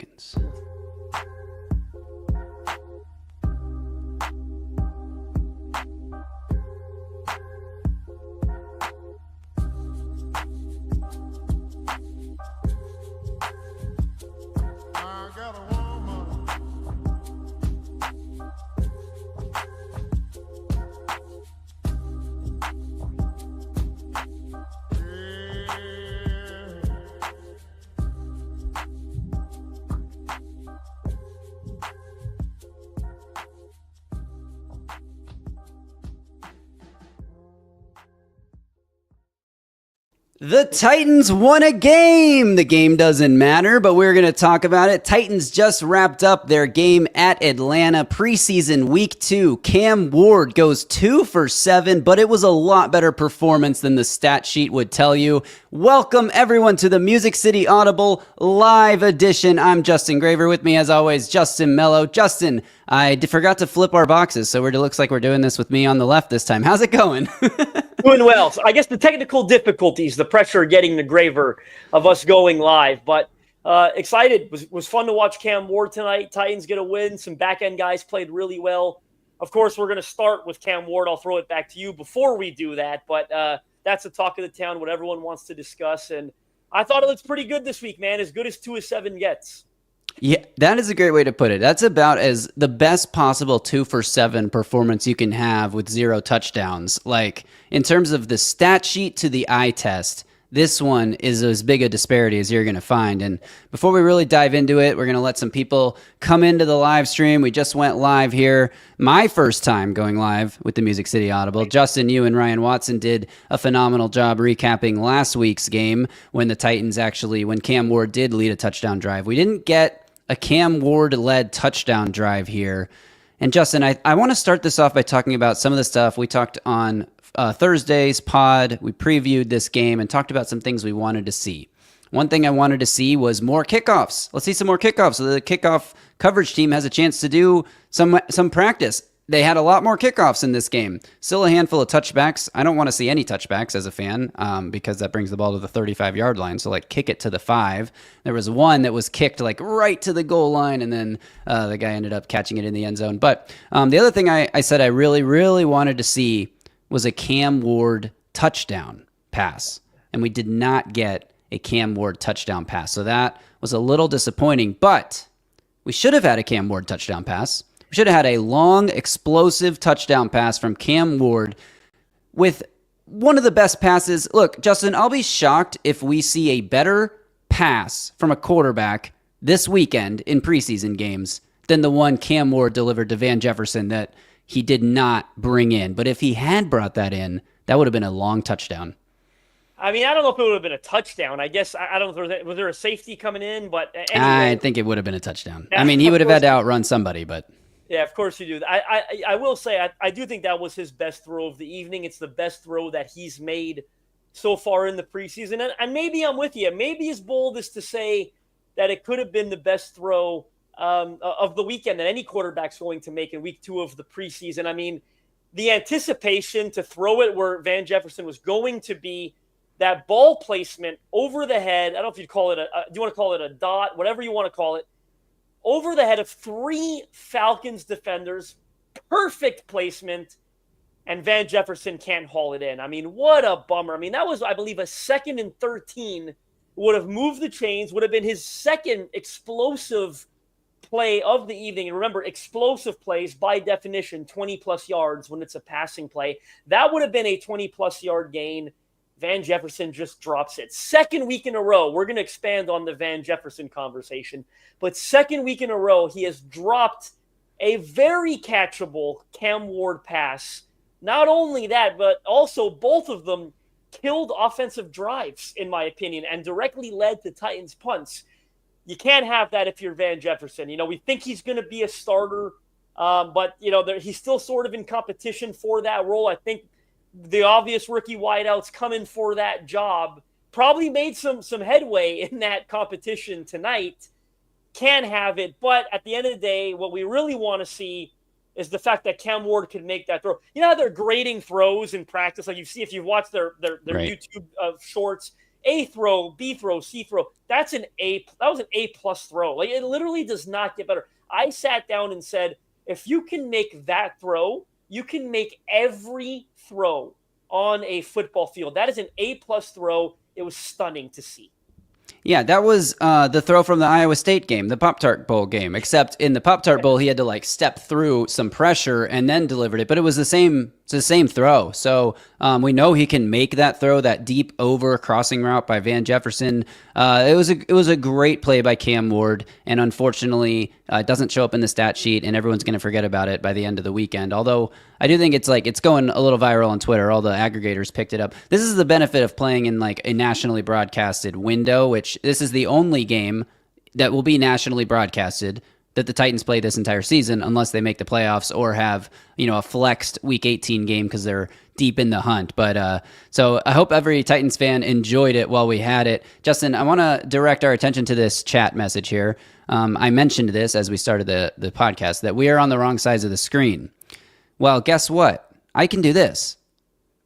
seconds. The Titans won a game. The game doesn't matter, but we're going to talk about it. Titans just wrapped up their game at Atlanta preseason week 2. Cam Ward goes 2 for 7, but it was a lot better performance than the stat sheet would tell you. Welcome everyone to the Music City Audible live edition. I'm Justin Graver. With me as always, Justin Melo. Justin, I forgot to flip our boxes, so it looks like we're doing this with me on the left this time. How's it going? Doing well. So I guess the technical difficulties, the pressure getting the Graver of us going live, but excited. Was fun to watch Cam Ward tonight. Titans get a win. Some back-end guys played really well. Of course, we're going to start with Cam Ward. I'll throw it back to you before we do that, but that's the talk of the town, what everyone wants to discuss, and I thought it looked pretty good this week, man. As good as 2 of 7 gets. Yeah, that is a great way to put it. That's about as the best possible 2 for 7 performance you can have with 0 touchdowns. Like, in terms of the stat sheet to the eye test, this one is as big a disparity as you're going to find. And before we really dive into it, we're going to let some people come into the live stream. We just went live here. My first time going live with the Music City Audible. Justin, you and Ryan Watson did a phenomenal job recapping last week's game when Cam Ward did lead a touchdown drive. We didn't get a Cam Ward-led touchdown drive here. And Justin, I want to start this off by talking about some of the stuff we talked on Thursday's pod. We previewed this game and talked about some things we wanted to see. One thing I wanted to see was more kickoffs. Let's see some more kickoffs so the kickoff coverage team has a chance to do some practice. They had a lot more kickoffs in this game. Still a handful of touchbacks. I don't want to see any touchbacks as a fan because that brings the ball to the 35-yard line. So, kick it to the 5. There was one that was kicked, right to the goal line, and then the guy ended up catching it in the end zone. But the other thing I said I really, really wanted to see was a Cam Ward touchdown pass. And we did not get a Cam Ward touchdown pass. So that was a little disappointing. But we should have had a Cam Ward touchdown pass. We should have had a long, explosive touchdown pass from Cam Ward with one of the best passes. Look, Justin, I'll be shocked if we see a better pass from a quarterback this weekend in preseason games than the one Cam Ward delivered to Van Jefferson that he did not bring in. But if he had brought that in, that would have been a long touchdown. I mean, I don't know if it would have been a touchdown. I guess, I don't know if was there a safety coming in, but anyway. I think it would have been a touchdown. I mean, he would have had to outrun somebody, but... Yeah, of course you do. I will say, I do think that was his best throw of the evening. It's the best throw that he's made so far in the preseason. And maybe I'm with you. Maybe as bold as to say that it could have been the best throw of the weekend that any quarterback's going to make in week 2 of the preseason. I mean, the anticipation to throw it where Van Jefferson was going to be, that ball placement over the head. I don't know if you'd call it do you want to call it a dot, whatever you want to call it, over the head of 3 Falcons defenders, perfect placement, and Van Jefferson can't haul it in. I mean, what a bummer. I mean, that was, I believe, a 2nd and 13, would have moved the chains, would have been his second explosive play of the evening. And remember, explosive plays, by definition, 20-plus yards when it's a passing play. That would have been a 20-plus yard gain. Van Jefferson just drops it. 2nd week in a row. We're going to expand on the Van Jefferson conversation. But 2nd week in a row, he has dropped a very catchable Cam Ward pass. Not only that, but also both of them killed offensive drives, in my opinion, and directly led to Titans punts. You can't have that if you're Van Jefferson. We think he's going to be a starter, but, he's still sort of in competition for that role. I think the obvious rookie wideouts coming for that job probably made some headway in that competition tonight. Can have it, but at the end of the day, what we really want to see is the fact that Cam Ward can make that throw. You know how they're grading throws in practice? Like you see, if you watch their right. YouTube shorts, A throw, B throw, C throw. That was an A plus throw. Like, it literally does not get better. I sat down and said, if you can make that throw, you can make every throw on a football field. That is an A plus throw. It was stunning to see. Yeah, that was the throw from the Iowa State game, the Pop-Tart Bowl game, except in the Pop-Tart Bowl, he had to like step through some pressure and then delivered it, but it was the same throw. So we know he can make that throw, that deep over crossing route by Van Jefferson. It was a great play by Cam Ward, and unfortunately, it doesn't show up in the stat sheet, and everyone's going to forget about it by the end of the weekend. Although I do think it's going a little viral on Twitter. All the aggregators picked it up. This is the benefit of playing in like a nationally broadcasted window, which this is the only game that will be nationally broadcasted that the Titans play this entire season, unless they make the playoffs or have, a flexed Week 18 game because they're deep in the hunt. But so I hope every Titans fan enjoyed it while we had it. Justin, I want to direct our attention to this chat message here. I mentioned this as we started the podcast, that we are on the wrong sides of the screen. Well, guess what? I can do this.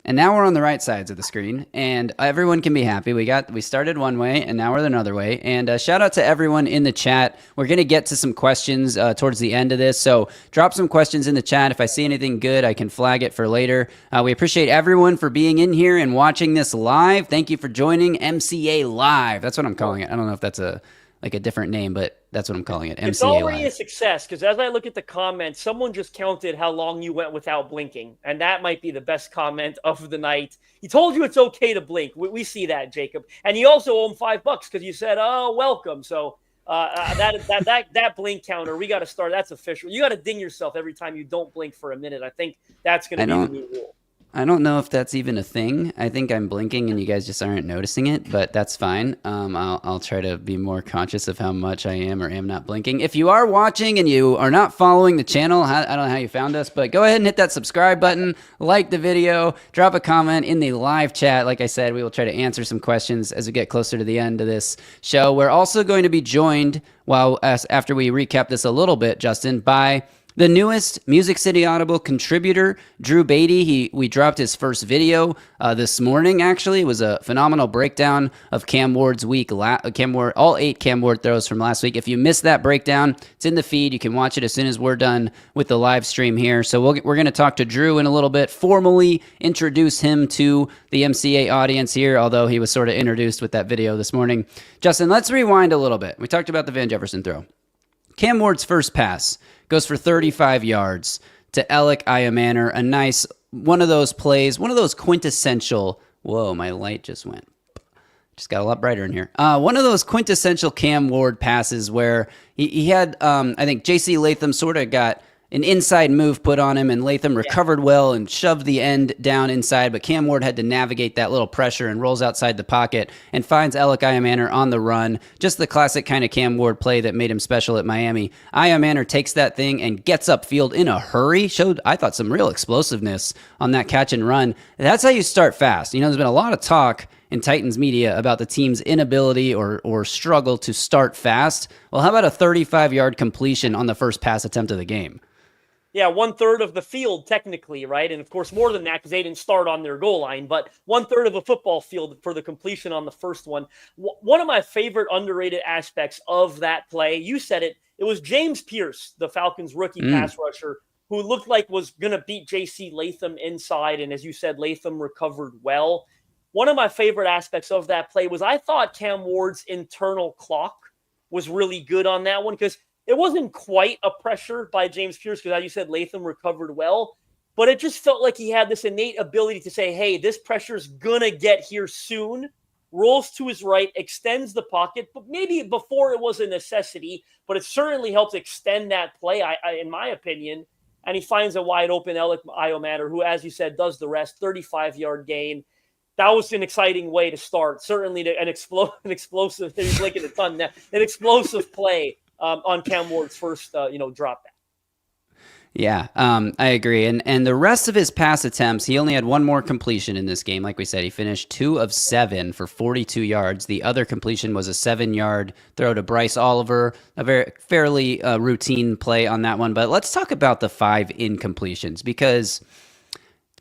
And now we're on the right sides of the screen, and everyone can be happy. We started one way, and now we're another way. And shout out to everyone in the chat. We're going to get to some questions towards the end of this, so drop some questions in the chat. If I see anything good, I can flag it for later. We appreciate everyone for being in here and watching this live. Thank you for joining MCA Live. That's what I'm calling it. I don't know if that's a different name, but that's what I'm calling it. MCA it's already Live. A success, because as I look at the comments, someone just counted how long you went without blinking, and that might be the best comment of the night. He told you it's okay to blink. We see that, Jacob, and you also owe him $5 because you said, "Oh, welcome." So that blink counter, we got to start. That's official. You got to ding yourself every time you don't blink for a minute. I think that's going to be the new rule. I don't know if that's even a thing. I think I'm blinking and you guys just aren't noticing it, but that's fine. I'll try to be more conscious of how much I am or am not blinking. If you are watching and you are not following the channel, I don't know how you found us, but go ahead and hit that subscribe button, like the video, drop a comment in the live chat. Like I said, we will try to answer some questions as we get closer to the end of this show. We're also going to be joined after we recap this a little bit, Justin, by the newest Music City Audible contributor, Drew Beatty. We dropped his first video this morning, actually. It was a phenomenal breakdown of Cam Ward's week, all 8 Cam Ward throws from last week. If you missed that breakdown, it's in the feed. You can watch it as soon as we're done with the live stream here. So we're going to talk to Drew in a little bit, formally introduce him to the MCA audience here, although he was sort of introduced with that video this morning. Justin, let's rewind a little bit. We talked about the Van Jefferson throw. Cam Ward's first pass goes for 35 yards to Alec Iomanner. A nice, one of those plays, one of those quintessential, whoa, my light just went. Just got a lot brighter in here. One of those quintessential Cam Ward passes where he had, I think J.C. Latham sort of got an inside move put on him, and Latham recovered well and shoved the end down inside, but Cam Ward had to navigate that little pressure and rolls outside the pocket and finds Alec Iomanner on the run. Just the classic kind of Cam Ward play that made him special at Miami. Iomanner takes that thing and gets upfield in a hurry. Showed, I thought, some real explosiveness on that catch and run. That's how you start fast. There's been a lot of talk in Titans media about the team's inability or struggle to start fast. Well, how about a 35-yard completion on the first pass attempt of the game? Yeah, 1/3 of the field technically, right? And of course more than that because they didn't start on their goal line, but 1/3 of a football field for the completion on the first one. One of my favorite underrated aspects of that play, you said it was James Pierce, the Falcons rookie pass rusher, who looked like was going to beat J.C. Latham inside, and as you said, Latham recovered well. One of my favorite aspects of that play was I thought Cam Ward's internal clock was really good on that one because it wasn't quite a pressure by James Pierce because, as you said, Latham recovered well. But it just felt like he had this innate ability to say, hey, this pressure's going to get here soon. Rolls to his right, extends the pocket. But maybe before it was a necessity, but it certainly helped extend that play, in my opinion. And he finds a wide open Alec Iomanner, who, as you said, does the rest, 35-yard gain. That was an exciting way to start. Certainly an explosive, he's blinking a ton now, an explosive play on Cam Ward's first, drop back. Yeah, I agree. And the rest of his pass attempts, he only had one more completion in this game. Like we said, he finished 2 of 7 for 42 yards. The other completion was a 7-yard throw to Bryce Oliver, a fairly routine play on that one. But let's talk about the 5 incompletions because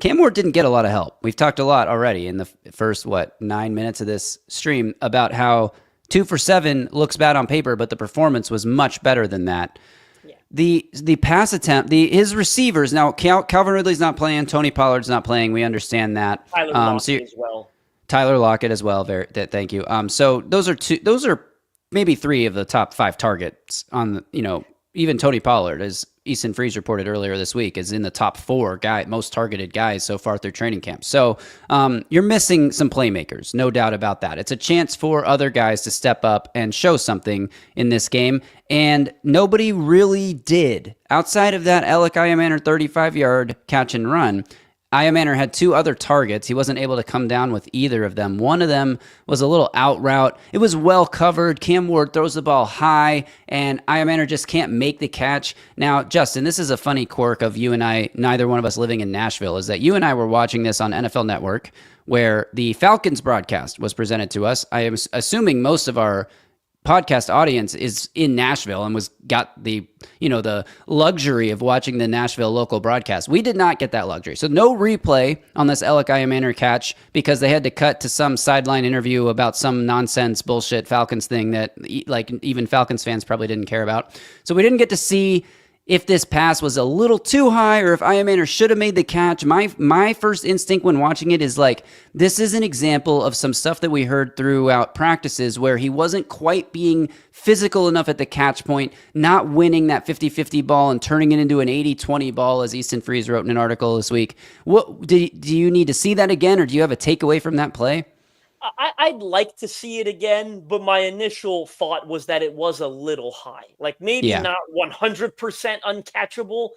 Cam Ward didn't get a lot of help. We've talked a lot already in the first, 9 minutes of this stream about how 2 for 7 looks bad on paper, but the performance was much better than that. Yeah. The pass attempt, his receivers, now Calvin Ridley's not playing, Tony Pollard's not playing. We understand that. Tyler Lockett as well. Tyler Lockett as well. Thank you. So those are maybe 3 of the top 5 targets on even Tony Pollard, as Easton Freeze reported earlier this week, is in the top 4 most targeted guys so far through training camp. So you're missing some playmakers, no doubt about that. It's a chance for other guys to step up and show something in this game, and nobody really did. Outside of that Alec Iamaner 35-yard catch and run, Iamaner had 2 other targets. He wasn't able to come down with either of them. One of them was a little out route. It was well covered. Cam Ward throws the ball high, and Iamaner just can't make the catch. Now, Justin, this is a funny quirk of you and I, neither one of us living in Nashville, is that you and I were watching this on NFL Network, where the Falcons broadcast was presented to us. I am assuming most of our podcast audience is in Nashville and got the luxury of watching the Nashville local broadcast. We did not get that luxury. So no replay on this Alec Iamaner catch because they had to cut to some sideline interview about some nonsense bullshit Falcons thing that even Falcons fans probably didn't care about. So we didn't get to see if this pass was a little too high or if Iamaner should have made the catch. My first instinct when watching it is this is an example of some stuff that we heard throughout practices where he wasn't quite being physical enough at the catch point, not winning that 50-50 ball and turning it into an 80-20 ball, as Easton Freeze wrote in an article this week. What do you need to see that again, or do you have a takeaway from that play? I'd like to see it again, but my initial thought was that it was a little high. Maybe not 100% uncatchable,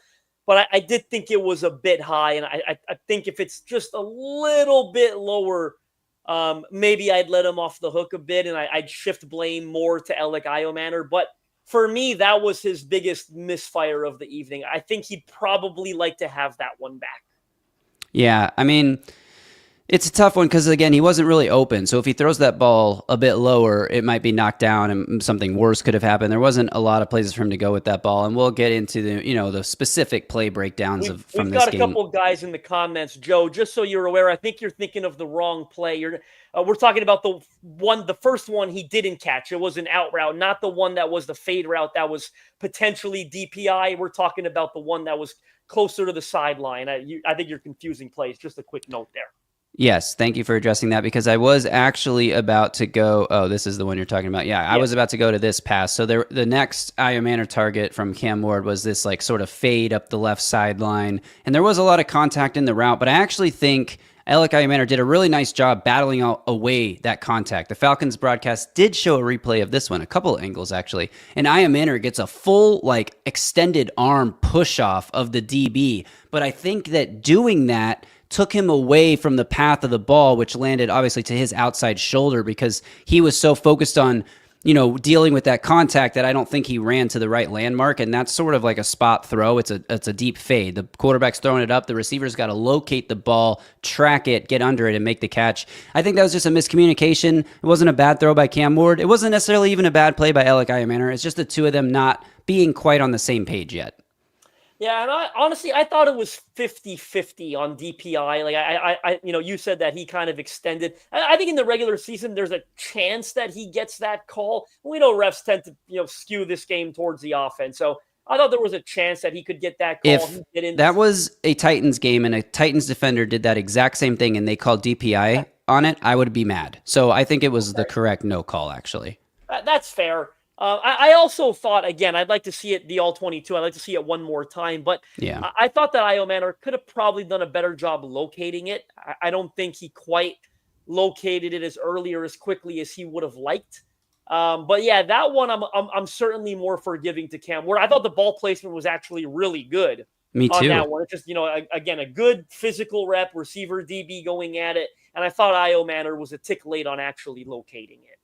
but I did think it was a bit high. And I think if it's just a little bit lower, maybe I'd let him off the hook a bit and I'd shift blame more to Alec Iamaner. But for me, that was his biggest misfire of the evening. I think he'd probably like to have that one back. Yeah, I mean, it's a tough one because, again, he wasn't really open. So if he throws that ball a bit lower, it might be knocked down and something worse could have happened. There wasn't a lot of places for him to go with that ball. And we'll get into the specific play breakdowns from this game. We've got a couple of guys in the comments. Joe, just so you're aware, I think you're thinking of the wrong play. We're talking about the first one he didn't catch. It was an out route, not the one that was the fade route that was potentially DPI. We're talking about the one that was closer to the sideline. I think you're confusing plays. Just a quick note there. Yes, thank you for addressing that because I was actually about to go. Oh, this is the one you're talking about. Yeah, I was about to go to this pass. So the next Iamaner target from Cam Ward was this sort of fade up the left sideline, and there was a lot of contact in the route. But I actually think Alec Iamaner did a really nice job battling away that contact. The Falcons broadcast did show a replay of this one, a couple of angles actually, and Iamaner gets a full extended arm push off of the DB. But I think that doing that took him away from the path of the ball, which landed obviously to his outside shoulder because he was so focused on, dealing with that contact that I don't think he ran to the right landmark. And that's sort of like a spot throw. It's a deep fade. The quarterback's throwing it up. The receiver's got to locate the ball, track it, get under it, and make the catch. I think that was just a miscommunication. It wasn't a bad throw by Cam Ward. It wasn't necessarily even a bad play by Alec Iamaner. It's just the two of them not being quite on the same page yet. Yeah, and I thought it was 50-50 on DPI. You said that he kind of extended. I think in the regular season, there's a chance that he gets that call. We know refs tend to, skew this game towards the offense. So I thought there was a chance that he could get that call. If that was a Titans game and a Titans defender did that exact same thing and they called DPI on it, I would be mad. So I think it was the correct no call, actually. That's fair. I also thought, again, I'd like to see it the all-22. I'd like to see it one more time. But yeah, I thought that Iamaner could have probably done a better job locating it. I don't think he quite located it as early or as quickly as he would have liked. But yeah, that one I'm certainly more forgiving to Cam Ward. I thought the ball placement was actually really good. Me too. On that one. It's just, again, a good physical rep, receiver, DB going at it. And I thought Iamaner was a tick late on actually locating it.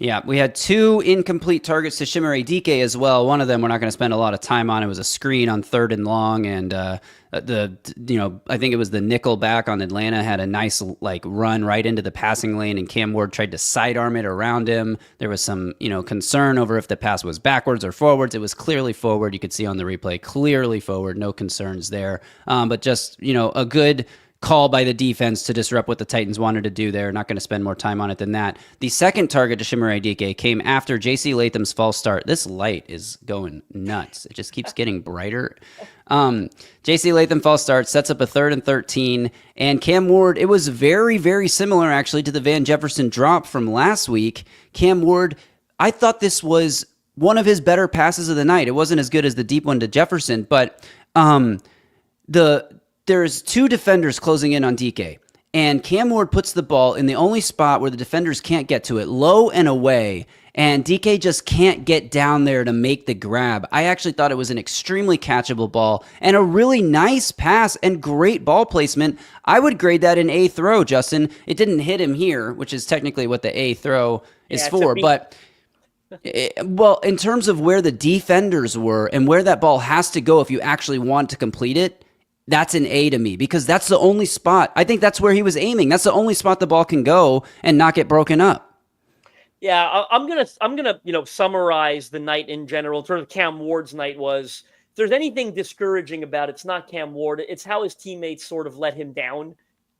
Yeah, we had 2 incomplete targets to Chimere Dike as well. One of them we're not going to spend a lot of time on. It was a screen on 3rd and long, and I think it was the nickel back on Atlanta had a nice run right into the passing lane, and Cam Ward tried to sidearm it around him. There was some concern over if the pass was backwards or forwards. It was clearly forward. You could see on the replay, clearly forward. No concerns there. But just a good call by the defense to disrupt what the Titans wanted to do there. Not going to spend more time on it than that. The second target to Chimere Dike came after J.C. Latham's false start. This light is going nuts. It just keeps getting brighter. J.C. Latham false start sets up a 3rd and 13. And Cam Ward, it was very, very similar actually to the Van Jefferson drop from last week. Cam Ward, I thought this was one of his better passes of the night. It wasn't as good as the deep one to Jefferson, but there's 2 defenders closing in on DK, and Cam Ward puts the ball in the only spot where the defenders can't get to it, low and away, and DK just can't get down there to make the grab. I actually thought it was an extremely catchable ball and a really nice pass and great ball placement. I would grade that an A throw, Justin. It didn't hit him here, which is technically what the A throw is for, but in terms of where the defenders were and where that ball has to go if you actually want to complete it, that's an A to me, because that's the only spot. I think that's where he was aiming. That's the only spot the ball can go and not get broken up. Yeah, I'm gonna summarize the night in general. In terms of Cam Ward's night was, if there's anything discouraging about it, it's not Cam Ward. It's how his teammates sort of let him down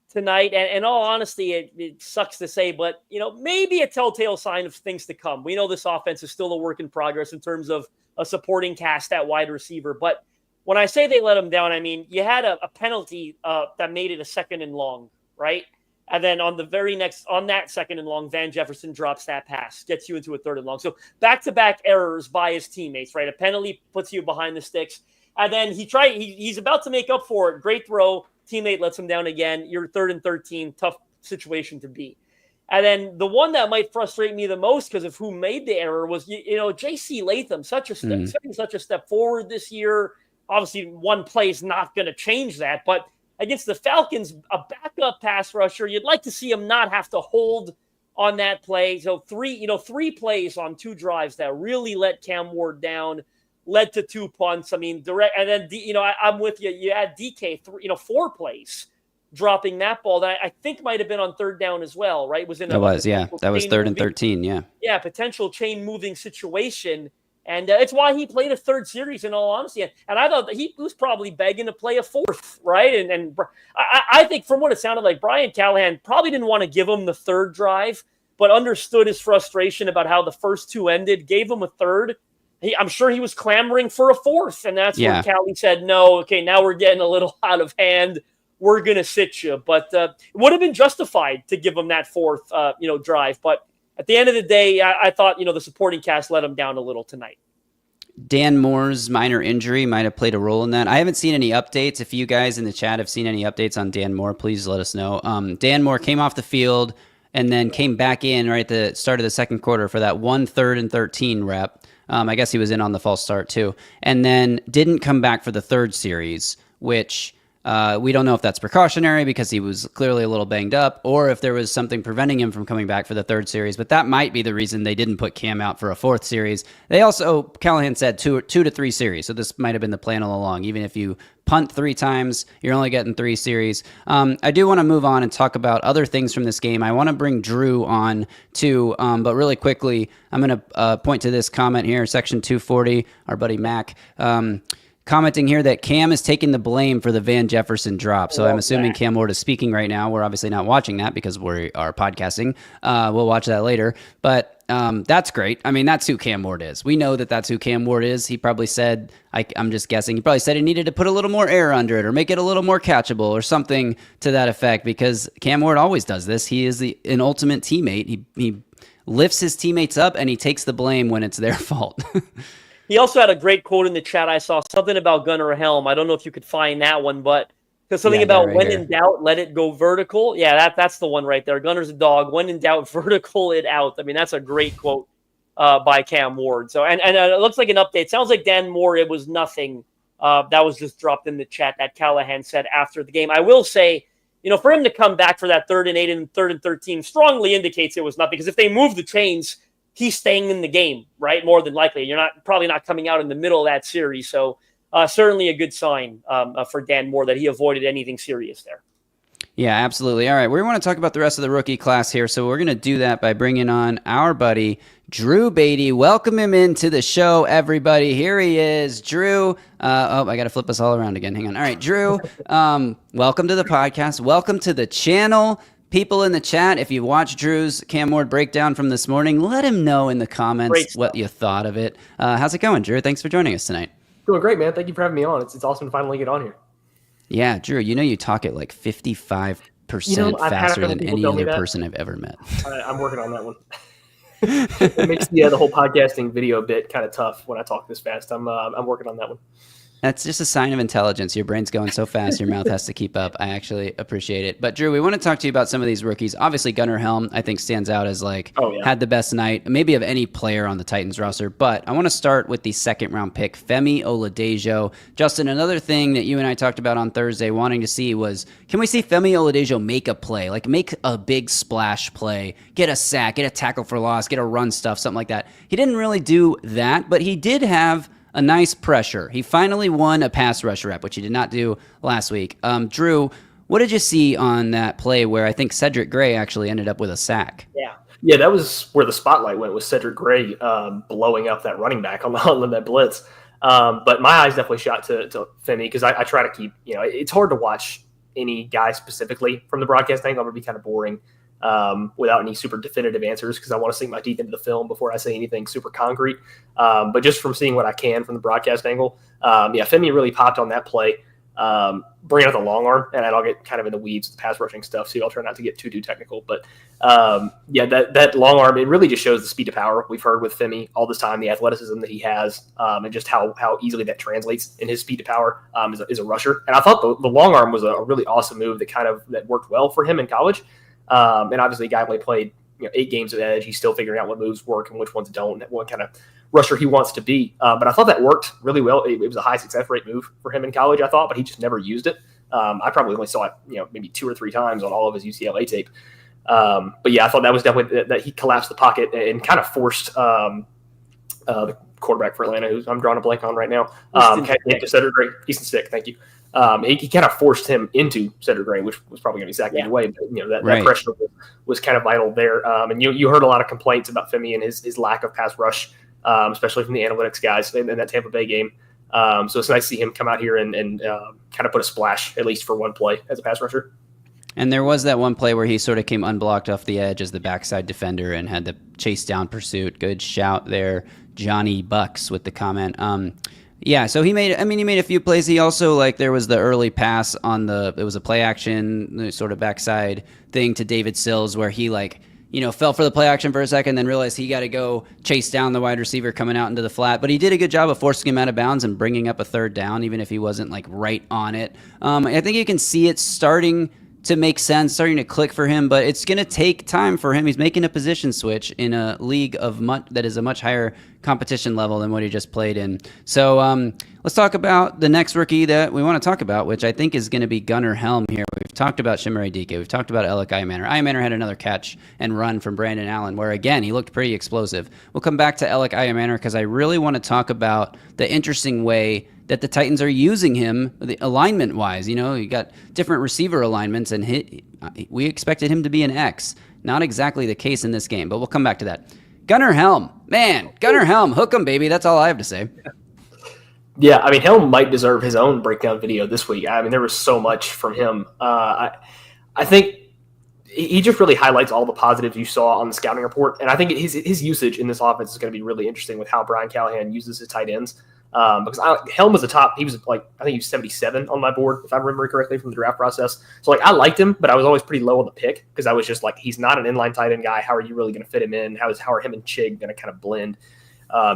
tonight. And in all honesty, it sucks to say, but maybe a telltale sign of things to come. We know this offense is still a work in progress in terms of a supporting cast at wide receiver, but when I say they let him down, I mean, you had a penalty that made it a 2nd and long, right? And then on that 2nd and long, Van Jefferson drops that pass, gets you into a 3rd and long. So back-to-back errors by his teammates, right? A penalty puts you behind the sticks. And then he's about to make up for it. Great throw. Teammate lets him down again. You're 3rd and 13. Tough situation to be. And then the one that might frustrate me the most because of who made the error was, J.C. Latham, such a step forward this year. Obviously, one play is not going to change that, but against the Falcons, a backup pass rusher, you'd like to see him not have to hold on that play. So 3 plays on 2 drives that really let Cam Ward down, led to 2 punts. I mean, direct, and then I'm with you. You had DK 4 plays dropping that ball that I think might have been on 3rd down as well, right? That was 3rd and 13, yeah. Yeah, potential chain moving situation. And it's why he played a 3rd series, in all honesty. And I thought that he was probably begging to play a 4th, right? And I think from what it sounded like, Brian Callahan probably didn't want to give him the 3rd drive, but understood his frustration about how the first 2 ended, gave him a 3rd. I'm sure he was clamoring for a 4th. And that's where Callie said, no, okay, now we're getting a little out of hand. We're going to sit you. But it would have been justified to give him that 4th, drive. But at the end of the day, I thought, the supporting cast let him down a little tonight. Dan Moore's minor injury might have played a role in that. I haven't seen any updates. If you guys in the chat have seen any updates on Dan Moore, please let us know. Dan Moore came off the field and then came back in right at the start of the 2nd quarter for that 3rd and 13 rep. I guess he was in on the false start too. And then didn't come back for the 3rd series, which we don't know if that's precautionary because he was clearly a little banged up, or if there was something preventing him from coming back for the 3rd series. But that might be the reason they didn't put Cam out for a 4th series. They also, Callahan said 2 to 3 series. So this might have been the plan all along. Even if you punt 3 times, you're only getting 3 series. I do want to move on and talk about other things from this game. I want to bring Drew on too, but really quickly, I'm going to point to this comment here, section 240, our buddy Mac. Commenting here that Cam is taking the blame for the Van Jefferson drop. So I'm assuming Cam Ward is speaking right now. We're obviously not watching that because we are podcasting. We'll watch that later. But that's great. I mean, that's who Cam Ward is. We know that that's who Cam Ward is. He probably said, I'm just guessing, he probably said he needed to put a little more air under it or make it a little more catchable or something to that effect, because Cam Ward always does this. He is an ultimate teammate. He lifts his teammates up and he takes the blame when it's their fault. He also had a great quote in the chat. I saw something about Gunnar Helm. I don't know if you could find that one, but because something about right when here. In doubt, let it go vertical. Yeah, that's the one right there. Gunnar's a dog. When in doubt, vertical it out. I mean, that's a great quote by Cam Ward. So, and it looks like an update. Sounds like Dan Moore, it was nothing. That was just dropped in the chat that Callahan said after the game. I will say, for him to come back for that 3rd and 8 and 3rd and 13 strongly indicates it was nothing. Because if they move the chains, he's staying in the game, right? More than likely. You're probably not coming out in the middle of that series. So certainly a good sign for Dan Moore that he avoided anything serious there. Yeah, absolutely. All right, we want to talk about the rest of the rookie class here, so we're going to do that by bringing on our buddy, Drew Beatty. Welcome him into the show, everybody. Here he is. Drew, I got to flip us all around again. Hang on. All right, Drew, welcome to the podcast. Welcome to the channel. People in the chat, if you watch Drew's Cam Ward breakdown from this morning, let him know in the comments what you thought of it. How's it going, Drew? Thanks for joining us tonight. Doing great, man. Thank you for having me on. It's awesome to finally get on here. Yeah, Drew, you talk at like 55% faster than any other person I've ever met. I'm working on that one. It makes the whole podcasting video bit kind of tough when I talk this fast. I'm working on that one. That's just a sign of intelligence. Your brain's going so fast, your mouth has to keep up. I actually appreciate it. But Drew, we want to talk to you about some of these rookies. Obviously, Gunnar Helm, I think, stands out as had the best night, maybe of any player on the Titans roster. But I want to start with the second-round pick, Femi Oladejo. Justin, another thing that you and I talked about on Thursday, wanting to see was, can we see Femi Oladejo make a play, like make a big splash play, get a sack, get a tackle for loss, get a run stuff, something like that. He didn't really do that, but he did have a nice pressure. He finally won a pass rush rep, which he did not do last week. Drew, what did you see on that play where I think Cedric Gray actually ended up with a sack? Yeah, that was where the spotlight went, was Cedric Gray blowing up that running back on that blitz. But my eyes definitely shot to Femi, because I try to keep, it's hard to watch any guy specifically from the broadcast angle. It would be kind of boring without any super definitive answers, because I want to sink my teeth into the film before I say anything super concrete. But just from seeing what I can from the broadcast angle, Femi really popped on that play, bringing out the long arm, and I'll get kind of in the weeds with the pass rushing stuff, so I'll try not to get too technical. But that long arm, it really just shows the speed to power we've heard with Femi all this time, the athleticism that he has, and just how easily that translates in his speed to power is a rusher. And I thought the long arm was a really awesome move that worked well for him in college. And obviously, a guy played 8 games at edge. He's still figuring out what moves work and which ones don't, and what kind of rusher he wants to be. But I thought that worked really well. It was a high success rate move for him in college, I thought, but he just never used it. I probably only saw it, maybe 2 or 3 times on all of his UCLA tape. But yeah, I thought that was definitely that he collapsed the pocket and kind of forced the quarterback for Atlanta, who I'm drawing a blank on right now, Cedric Gray. Easton Stick, thank you. He kind of forced him into Cedric Gray, which was probably going to be sacked anyway. But that pressure was kind of vital there. And you heard a lot of complaints about Femi and his lack of pass rush, especially from the analytics guys in that Tampa Bay game. So it's nice to see him come out here and kind of put a splash, at least for one play, as a pass rusher. And there was that one play where he sort of came unblocked off the edge as the backside defender and had the chase down pursuit. Good shout there, Johnny Bucks, with the comment. So he made a few plays. He also, there was the early pass it was a play action sort of backside thing to David Sills where he fell for the play action for a second, then realized he got to go chase down the wide receiver coming out into the flat. But he did a good job of forcing him out of bounds and bringing up a third down, even if he wasn't right on it. I think you can see it starting to make sense, starting to click for him, but it's going to take time for him. He's making a position switch in a league that is a much higher competition level than what he just played in. So let's talk about the next rookie that we want to talk about, which I think is going to be Gunnar Helm here. We've talked about Shimmery Dike. We've talked about Alec Iamaner. Iamaner had another catch and run from Brandon Allen, where, again, he looked pretty explosive. We'll come back to Alec Iamaner because I really want to talk about the interesting way that the Titans are using him alignment-wise. You got different receiver alignments, and we expected him to be an X. Not exactly the case in this game, but we'll come back to that. Gunnar Helm. Man, Gunnar Helm. Hook him, baby. That's all I have to say. Yeah, Helm might deserve his own breakdown video this week. There was so much from him. I think he just really highlights all the positives you saw on the scouting report, and I think his usage in this offense is going to be really interesting with how Brian Callahan uses his tight ends. Because Helm was he was I think he was 77 on my board, if I remember correctly from the draft process. So I liked him, but I was always pretty low on the pick because I was just he's not an inline tight end guy. How are you really going to fit him in? How are him and Chig going to kind of blend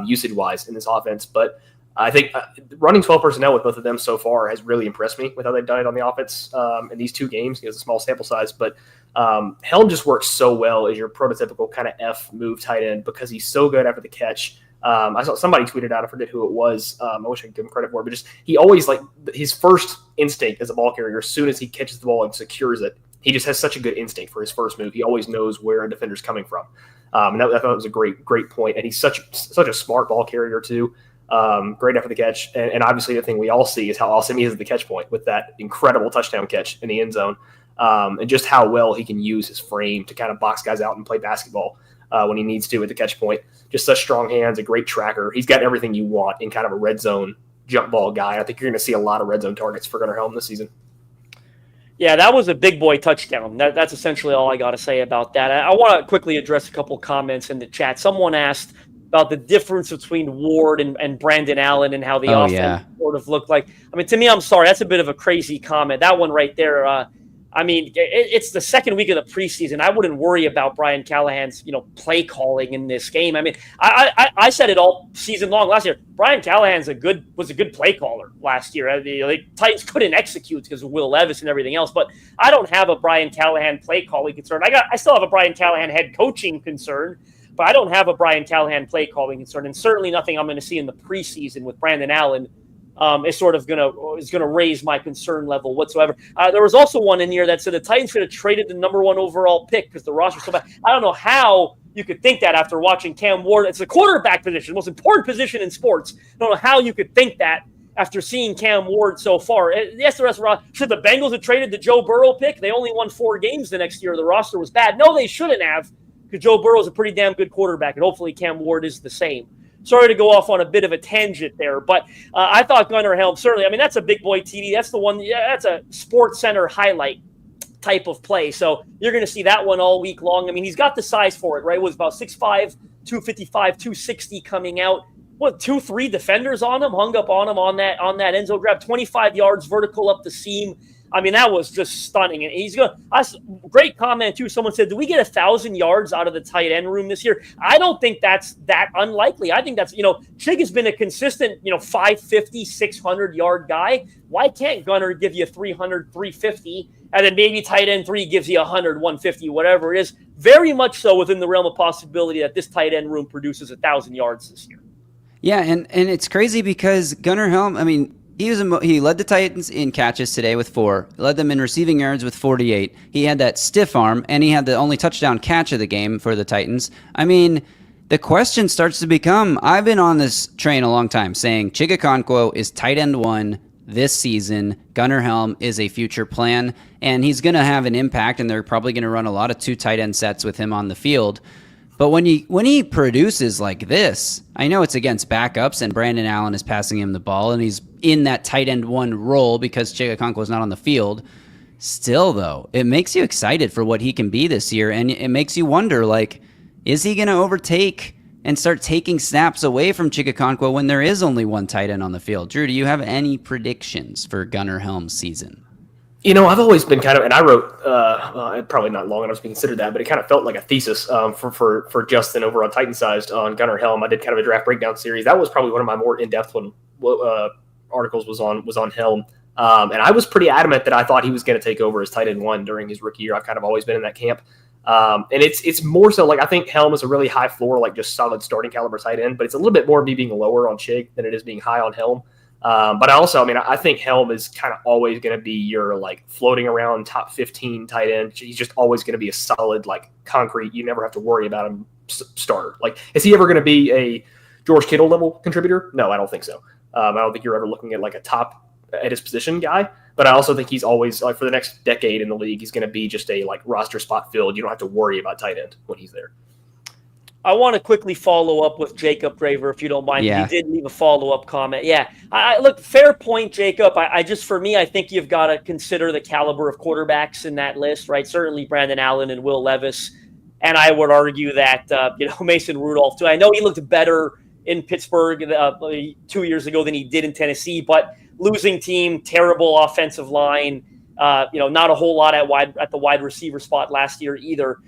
usage wise in this offense? But I think running 12 personnel with both of them so far has really impressed me with how they've done it on the offense in these 2 games. It's a small sample size, but Helm just works so well as your prototypical kind of F move tight end because he's so good after the catch. I saw somebody tweeted out, I forget who it was. I wish I could give him credit for it, but just he always his first instinct as a ball carrier, as soon as he catches the ball and secures it, he just has such a good instinct for his first move. He always knows where a defender's coming from. And I thought it was a great point. And he's such a smart ball carrier too. Great after the catch. And obviously the thing we all see is how awesome he is at the catch point with that incredible touchdown catch in the end zone. And just how well he can use his frame to kind of box guys out and play basketball when he needs to at the catch point. Just such strong hands, a great tracker. He's got everything you want in kind of a red zone jump ball guy. I think you're going to see a lot of red zone targets for Gunnar Helm this season. Yeah, that was a big boy touchdown. That's essentially all I got to say about that. I want to quickly address a couple comments in the chat. Someone asked about the difference between Ward and Brandon Allen and how the offense sort of looked like. I mean, to me, I'm sorry, that's a bit of a crazy comment. That one right there, I mean, it's the second week of the preseason. I wouldn't worry about Brian Callahan's, play calling in this game. I mean, I said it all season long last year. Brian Callahan was a good play caller last year. The Titans couldn't execute because of Will Levis and everything else. But I don't have a Brian Callahan play calling concern. I still have a Brian Callahan head coaching concern, but I don't have a Brian Callahan play calling concern, and certainly nothing I'm going to see in the preseason with Brandon Allen. Is gonna raise my concern level whatsoever. There was also one in here that said the Titans could have traded the number 1 overall pick because the roster's so bad. I don't know how you could think that after watching Cam Ward. It's the quarterback position, the most important position in sports. I don't know how you could think that after seeing Cam Ward so far. Yes, the rest of the roster. Should the Bengals have traded the Joe Burrow pick? They only won 4 games the next year. The roster was bad. No, they shouldn't have, because Joe Burrow is a pretty damn good quarterback, and hopefully Cam Ward is the same. Sorry to go off on a bit of a tangent there, but I thought Gunnar Helm, certainly, I mean, that's a big boy TD. That's the one, that's a Sports Center highlight type of play. So you're going to see that one all week long. I mean, he's got the size for it, right? It was about 6'5", 255, 260 coming out. 2-3 defenders on him, hung up on him on that end zone grab, 25 yards vertical up the seam. I mean, that was just stunning. And he's going to – great comment, too. Someone said, do we get 1,000 yards out of the tight end room this year? I don't think that's that unlikely. I think that's – Chig has been a consistent, 550, 600-yard guy. Why can't Gunnar give you 300, 350, and then maybe tight end 3 gives you 100, 150, whatever it is? Very much so within the realm of possibility that this tight end room produces 1,000 yards this year. Yeah, and it's crazy because Gunnar Helm, I mean – he led the Titans in catches today with 4. Led them in receiving yards with 48. He had that stiff arm, and he had the only touchdown catch of the game for the Titans. I mean, the question starts to become, I've been on this train a long time saying Chigakonkwo is tight end 1 this season. Gunnar Helm is a future plan, and he's going to have an impact, and they're probably going to run a lot of 2 tight end sets with him on the field. But when he produces like this, I know it's against backups, and Brandon Allen is passing him the ball, and he's in that tight end 1 role because Chigakonkwo is not on the field. Still, though, it makes you excited for what he can be this year, and it makes you wonder, like, is he going to overtake and start taking snaps away from Chigakonkwo when there is only 1 tight end on the field? Drew, do you have any predictions for Gunnar Helm's season? I've always been kind of, and I wrote, probably not long enough to be considered that, but it kind of felt like a thesis for Justin over on Titansized on Gunnar Helm. I did kind of a draft breakdown series. That was probably one of my more in-depth articles was on Helm. And I was pretty adamant that I thought he was going to take over as tight end 1 during his rookie year. I've kind of always been in that camp. And it's more so like I think Helm is a really high floor, like just solid starting caliber tight end, but it's a little bit more me being lower on Chig than it is being high on Helm. But I think Helm is kind of always going to be your like floating around top 15 tight end. He's just always going to be a solid, like concrete. You never have to worry about him starter. Like, is he ever going to be a George Kittle level contributor? No, I don't think so. I don't think you're ever looking at like a top at his position guy. But I also think he's always like for the next decade in the league, he's going to be just a like roster spot filled. You don't have to worry about tight end when he's there. I want to quickly follow up with Jacob Graver, if you don't mind. Yeah. He did leave a follow-up comment. Yeah, look, fair point, Jacob. I think you've got to consider the caliber of quarterbacks in that list, right? Certainly Brandon Allen and Will Levis. And I would argue that, Mason Rudolph, too. I know he looked better in Pittsburgh 2 years ago than he did in Tennessee, but losing team, terrible offensive line, not a whole lot at the wide receiver spot last year either.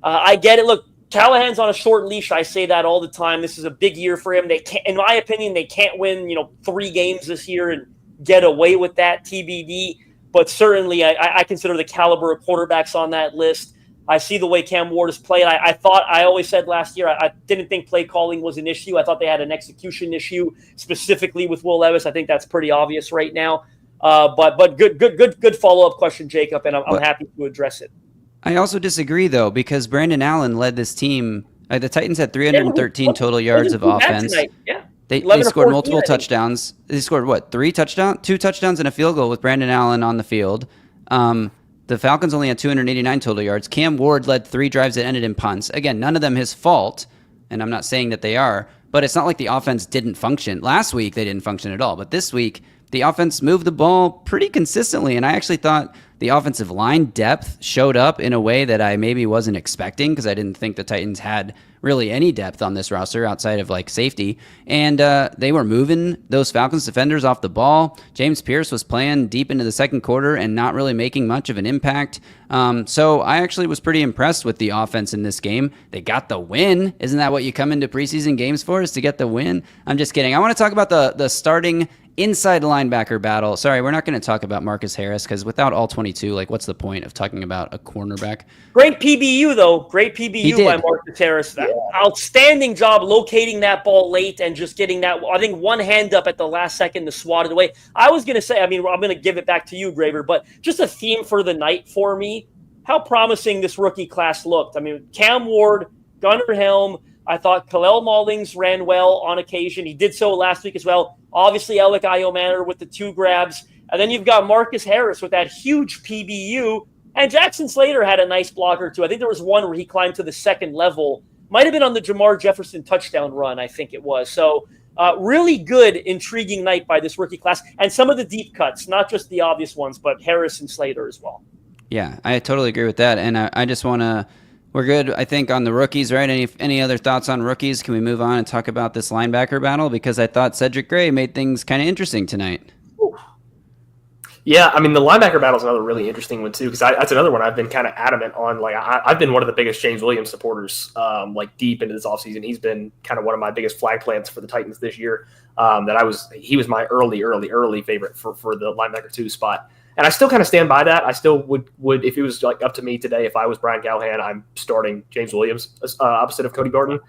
I get it. Look, Callahan's on a short leash. I say that all the time. This is a big year for him. They can't, in my opinion, they can't win, 3 games this year and get away with that, TBD. But certainly I consider the caliber of quarterbacks on that list. I see the way Cam Ward has played. I always said last year, I didn't think play calling was an issue. I thought they had an execution issue, specifically with Will Levis. I think that's pretty obvious right now. But good follow-up question, Jacob, and I'm happy to address it. I also disagree, though, because Brandon Allen led this team The Titans had 313 total yards of offense. Yeah. They scored multiple touchdowns. They scored what? 2 touchdowns and a field goal with Brandon Allen on the field. The Falcons only had 289 total yards. Cam Ward led 3 drives that ended in punts. Again, none of them his fault, and I'm not saying that they are, but it's not like the offense didn't function. Last week, they didn't function at all, but this week, the offense moved the ball pretty consistently, and I actually thought the offensive line depth showed up in a way that I maybe wasn't expecting because I didn't think the Titans had really any depth on this roster outside of like safety. And they were moving those Falcons defenders off the ball. James Pierce was playing deep into the second quarter and not really making much of an impact. So I actually was pretty impressed with the offense in this game. They got the win. Isn't that what you come into preseason games for, is to get the win? I'm just kidding. I want to talk about the starting inside linebacker battle. Sorry, we're not going to talk about Marcus Harris because without all 22, like, what's the point of talking about a cornerback? Great PBU, though. Great PBU by Marcus Harris. Yeah. Outstanding job locating that ball late and just getting that, I think, one hand up at the last second to swat it away. I was going to say, I'm going to give it back to you, Graver, but just a theme for the night for me, how promising this rookie class looked. I mean, Cam Ward, Gunnar Helm, I thought Khalil Maulings ran well on occasion. He did so last week as well. Obviously, Alec Iomanner with the 2 grabs. And then you've got Marcus Harris with that huge PBU. And Jackson Slater had a nice block or two. I think there was one where he climbed to the second level. Might have been on the Jamar Jefferson touchdown run, I think it was. So really good, intriguing night by this rookie class. And some of the deep cuts, not just the obvious ones, but Harris and Slater as well. Yeah, I totally agree with that. And I just want to... We're good, I think, on the rookies, right? Any other thoughts on rookies? Can we move on and talk about this linebacker battle? Because I thought Cedric Gray made things kind of interesting tonight. Yeah, I mean, the linebacker battle is another really interesting one, too, because that's another one I've been kind of adamant on. Like, I've been one of the biggest James Williams supporters, like, deep into this offseason. He's been kind of one of my biggest flag plants for the Titans this year. He was my early favorite for the linebacker 2 spot. And I still kind of stand by that. I still would if it was like up to me today, if I was Brian Callahan, I'm starting James Williams opposite of Cody Barton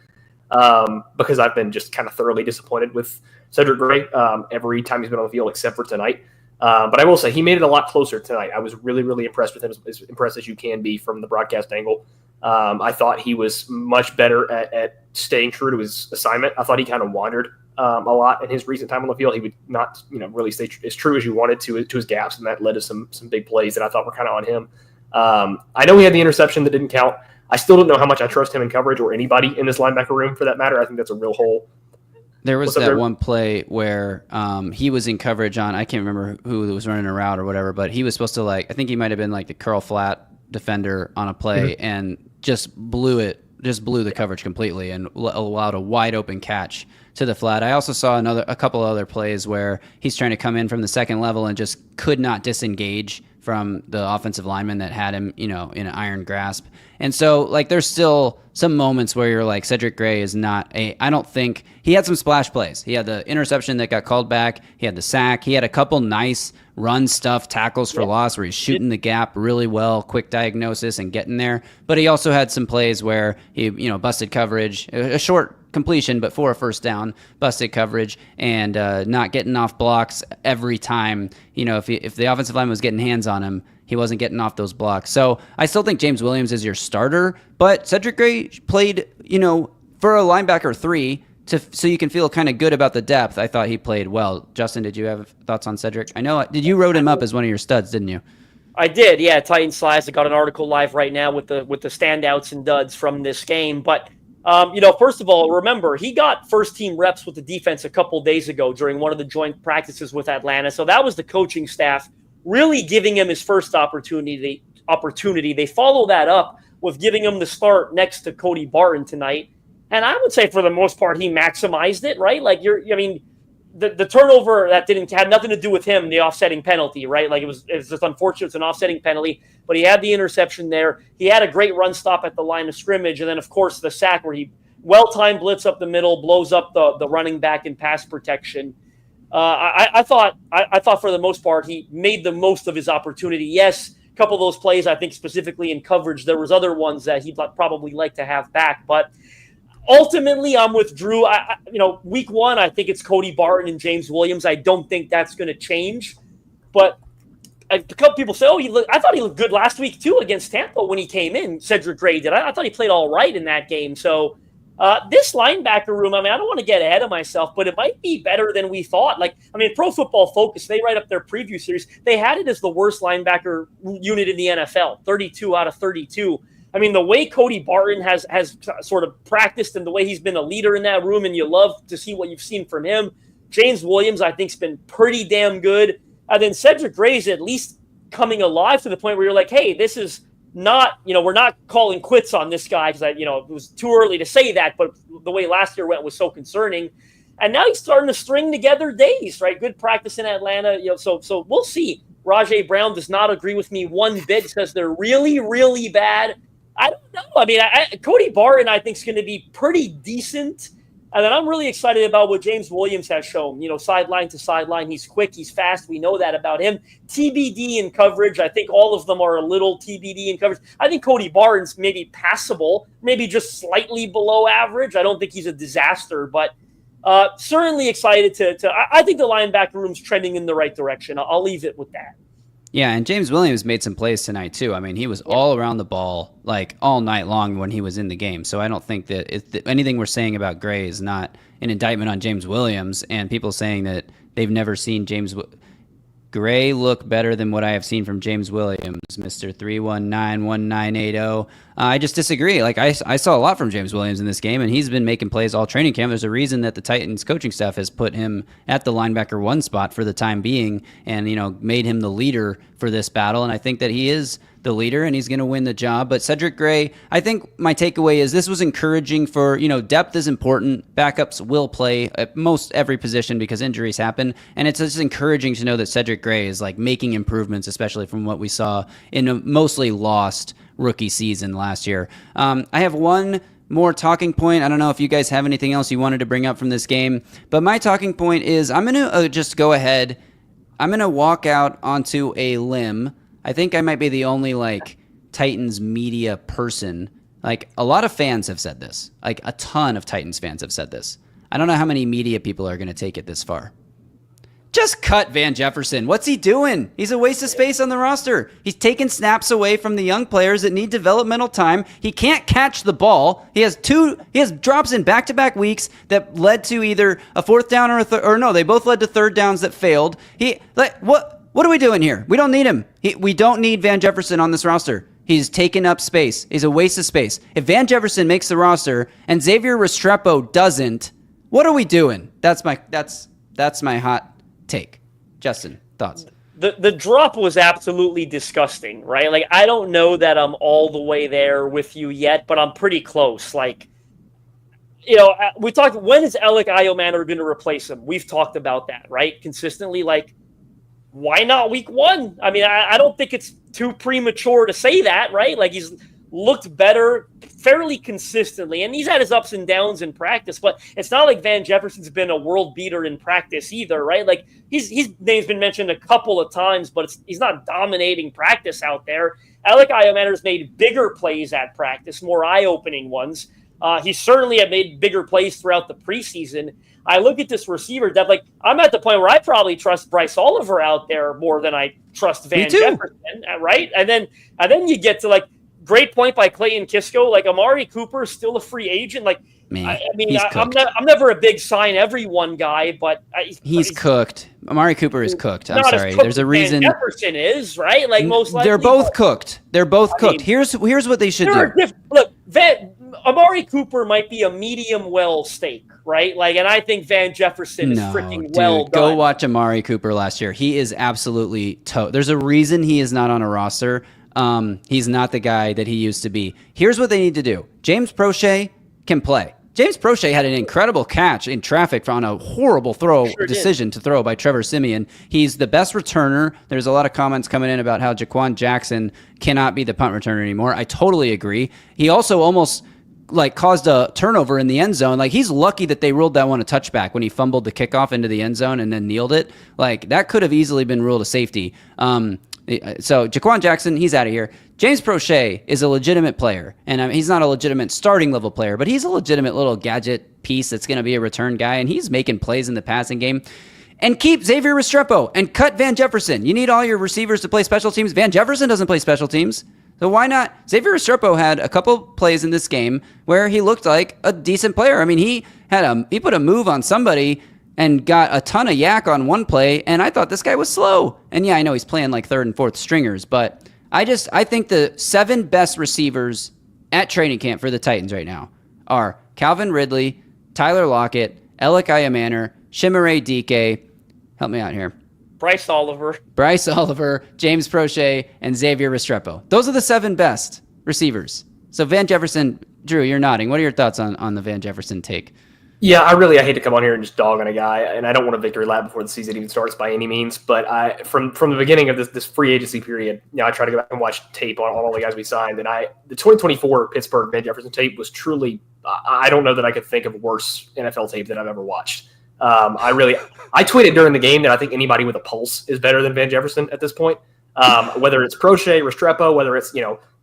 because I've been just kind of thoroughly disappointed with Cedric Gray every time he's been on the field except for tonight. But I will say he made it a lot closer tonight. I was really, really impressed with him, as impressed as you can be from the broadcast angle. I thought he was much better at staying true to his assignment. I thought he kind of wandered a lot in his recent time on the field. He would not, really stay as true as you wanted to his gaps, and that led to some big plays that I thought were kind of on him. I know he had the interception that didn't count. I still don't know how much I trust him in coverage or anybody in this linebacker room for that matter. I think that's a real hole. There was that one play where he was in coverage on, I can't remember who was running a route or whatever, but he was supposed to I think he might have been like the curl flat defender on a play and just blew the coverage completely and allowed a wide open catch to the flat. I also saw a couple other plays where he's trying to come in from the second level and just could not disengage from the offensive lineman that had him, in an iron grasp. And so, there's still some moments where you're like, Cedric Gray is not I don't think he had some splash plays. He had the interception that got called back. He had the sack. He had a couple nice run stuff, tackles for loss where he's shooting the gap really well, quick diagnosis and getting there. But he also had some plays where he, busted coverage, a short completion, but for a first down, busted coverage and not getting off blocks every time. If the offensive line was getting hands on him, he wasn't getting off those blocks. So I still think James Williams is your starter, but Cedric Gray played, for a linebacker 3 so you can feel kind of good about the depth. I thought he played well. Justin, did you have thoughts on Cedric? I know, you wrote him up as one of your studs, didn't you? I did, yeah. Titans Slice. I got an article live right now with the standouts and duds from this game. But first of all, remember he got first team reps with the defense a couple days ago during one of the joint practices with Atlanta. So that was the coaching staff really giving him his first opportunity. They follow that up with giving him the start next to Cody Barton tonight. And I would say for the most part, he maximized it, right? The turnover that had nothing to do with him, the offsetting penalty, right? It was just unfortunate. It's an offsetting penalty, but he had the interception there. He had a great run stop at the line of scrimmage. And then of course the sack where he well-timed blitz up the middle, blows up the running back in pass protection. I thought for the most part, he made the most of his opportunity. Yes, a couple of those plays, I think specifically in coverage, there was other ones that he'd probably like to have back, but ultimately, I'm with Drew. Week 1, I think it's Cody Barton and James Williams. I don't think that's going to change. But a couple people say, I thought he looked good last week, too, against Tampa when he came in. Cedric Gray did. I thought he played all right in that game. So This linebacker room, I mean, I don't want to get ahead of myself, but it might be better than we thought. Like, I mean, Pro Football Focus, they write up their preview series. They had it as the worst linebacker unit in the NFL, 32 out of 32. I mean, the way Cody Barton has sort of practiced and the way he's been a leader in that room, and you love to see what you've seen from him. James Williams, I think, has been pretty damn good. And then Cedric Gray's at least coming alive to the point where you're like, hey, this is not, we're not calling quits on this guy because, it was too early to say that, but the way last year went was so concerning. And now he's starting to string together days, right? Good practice in Atlanta. So we'll see. Rajay Brown does not agree with me one bit. He says they're really, really bad. I don't know. I mean, Cody Barton, I think, is going to be pretty decent. And then I'm really excited about what James Williams has shown. Sideline to sideline, he's quick, he's fast. We know that about him. TBD in coverage. I think all of them are a little TBD in coverage. I think Cody Barton's maybe passable, maybe just slightly below average. I don't think he's a disaster, but certainly excited to I think the linebacker room's trending in the right direction. I'll leave it with that. Yeah, and James Williams made some plays tonight, too. I mean, he was all around the ball, like, all night long when he was in the game. So I don't think that anything we're saying about Gray is not an indictment on James Williams, and people saying that they've never seen Gray look better than what I have seen from James Williams, Mr. 3191980. I just disagree. Like, I saw a lot from James Williams in this game, and he's been making plays all training camp. There's a reason that the Titans coaching staff has put him at the linebacker 1 spot for the time being and, made him the leader for this battle. And I think that he is the leader and he's going to win the job. But Cedric Gray, I think my takeaway is this was encouraging for, depth is important. Backups will play at most every position because injuries happen. And it's just encouraging to know that Cedric Gray is like making improvements, especially from what we saw in a mostly lost rookie season last year. I have one more talking point. I don't know if you guys have anything else you wanted to bring up from this game, but my talking point is I'm going to just go ahead. I'm going to walk out onto a limb. I think I might be the only Titans media person. Like a lot of fans have said this. Like a ton of Titans fans have said this. I don't know how many media people are going to take it this far. Just cut Van Jefferson. What's he doing? He's a waste of space on the roster. He's taking snaps away from the young players that need developmental time. He can't catch the ball. He has drops in back-to-back weeks that led to either a 4th down or they both led to 3rd downs that failed. What are we doing here? We don't need him. We don't need Van Jefferson on this roster. He's taking up space. He's a waste of space. If Van Jefferson makes the roster and Xavier Restrepo doesn't, what are we doing? That's my hot take. Justin, thoughts? The drop was absolutely disgusting, right? Like, I don't know that I'm all the way there with you yet, but I'm pretty close. Like, we talked, when is Alec Iomanor going to replace him? We've talked about that, right? Consistently, like, why not week 1? I mean, I don't think it's too premature to say that, right? Like, he's looked better fairly consistently, and he's had his ups and downs in practice, but it's not like Van Jefferson's been a world beater in practice either, right? Like, his name's been mentioned a couple of times, but he's not dominating practice out there. Alec Iomanor's made bigger plays at practice, more eye-opening ones. He certainly had made bigger plays throughout the preseason. I look at this receiver depth, like, I'm at the point where I probably trust Bryce Oliver out there more than I trust Van Jefferson, right? And then you get to, like, great point by Clayton Kisco. Like, Amari Cooper is still a free agent. Like, I'm never a big sign everyone guy, but he's cooked. Amari Cooper is cooked. I'm sorry. There's a reason. Van Jefferson is, right? Like, most likely. They're both cooked. They're both cooked. Here's what they should do. Look, Amari Cooper might be a medium well steak, right? Like, and I think Van Jefferson is freaking well done. Go watch Amari Cooper last year. He is absolutely There's a reason he is not on a roster. He's not the guy that he used to be. Here's what they need to do. James Prochet can play. James Prochet had an incredible catch in traffic on a horrible decision to throw by Trevor Siemian. He's the best returner. There's a lot of comments coming in about how Jaquan Jackson cannot be the punt returner anymore. I totally agree. He also almost caused a turnover in the end zone. Like, he's lucky that they ruled that one a touchback when he fumbled the kickoff into the end zone and then kneeled it. Like, that could have easily been ruled a safety. So Jaquan Jackson, he's out of here. James Prochet is a legitimate player, and he's not a legitimate starting level player, but he's a legitimate little gadget piece that's going to be a return guy, and he's making plays in the passing game. And keep Xavier Restrepo and cut Van Jefferson. You need all your receivers to play special teams. Van Jefferson doesn't play special teams. So why not? Xavier Restrepo had a couple plays in this game where he looked like a decent player. I mean, he put a move on somebody and got a ton of yak on one play, and I thought this guy was slow. And yeah, I know he's playing like third and fourth stringers, but I think the 7 best receivers at training camp for the Titans right now are Calvin Ridley, Tyler Lockett, Alec Ayamaner, Chimere Dike, help me out here, Bryce Oliver, James Prochet, and Xavier Restrepo. Those are the 7 best receivers. So Van Jefferson, Drew, you're nodding. What are your thoughts on the Van Jefferson take? Yeah, I hate to come on here and just dog on a guy, and I don't want a victory lap before the season even starts by any means. But from the beginning of this free agency period, I try to go back and watch tape on all the guys we signed, and the 2024 Pittsburgh Van Jefferson tape was truly, I don't know that I could think of worse NFL tape that I've ever watched. I tweeted during the game that I think anybody with a pulse is better than Van Jefferson at this point. Whether it's Prochet, Restrepo, whether it's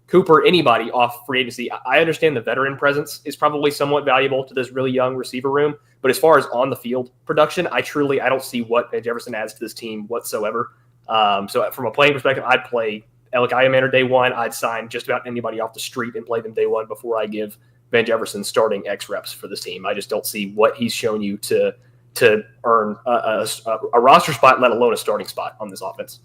Cooper, anybody off free agency. I understand the veteran presence is probably somewhat valuable to this really young receiver room, but as far as on the field production, I don't see what Van Jefferson adds to this team whatsoever. So from a playing perspective, I'd play Alec Ayamaner day one. I'd sign just about anybody off the street and play them day one before I give Van Jefferson starting X reps for this team. I just don't see what he's shown you to earn a roster spot, let alone a starting spot on this offense.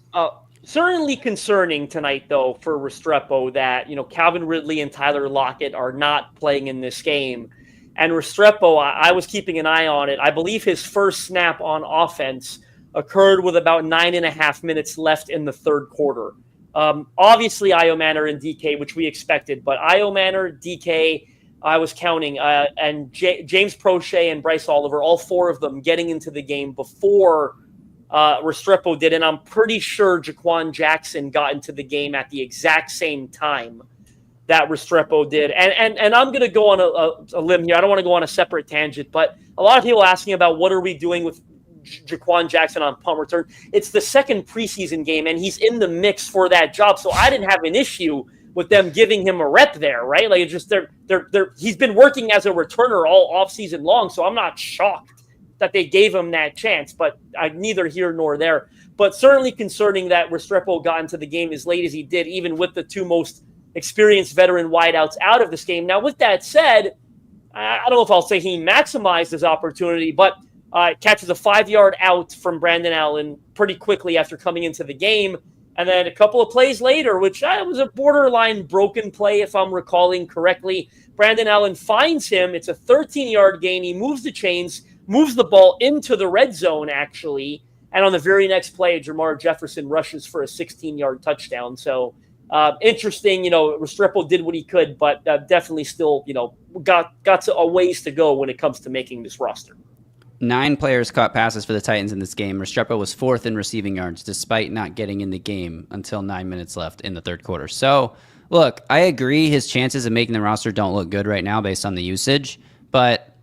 Certainly concerning tonight, though, for Restrepo that, Calvin Ridley and Tyler Lockett are not playing in this game. And Restrepo, I was keeping an eye on it. I believe his first snap on offense occurred with about 9.5 minutes left in the third quarter. Obviously, Ayamaner and DK, which we expected, but Ayamaner, DK, I was counting, and James Prochet and Bryce Oliver, all 4 of them getting into the game before Restrepo did, and I'm pretty sure Jaquan Jackson got into the game at the exact same time that Restrepo did. And I'm going to go on a limb here. I don't want to go on a separate tangent, but a lot of people asking about what are we doing with Jaquan Jackson on punt return. It's the second preseason game, and he's in the mix for that job, so I didn't have an issue with them giving him a rep there, right? Like, it's just he's been working as a returner all offseason long, so I'm not shocked that they gave him that chance, but neither here nor there. But certainly concerning that Restrepo got into the game as late as he did, even with the 2 most experienced veteran wideouts out of this game. Now, with that said, I don't know if I'll say he maximized his opportunity, but catches a 5-yard out from Brandon Allen pretty quickly after coming into the game. And then a couple of plays later, which was a borderline broken play, if I'm recalling correctly, Brandon Allen finds him. It's a 13-yard gain. He moves the chains, moves the ball into the red zone, actually. And on the very next play, Jermar Jefferson rushes for a 16-yard touchdown. So interesting, Restrepo did what he could, but definitely still, got a ways to go when it comes to making this roster. 9 players caught passes for the Titans in this game. Restrepo was 4th in receiving yards, despite not getting in the game until 9 minutes left in the third quarter. So, look, I agree his chances of making the roster don't look good right now based on the usage, but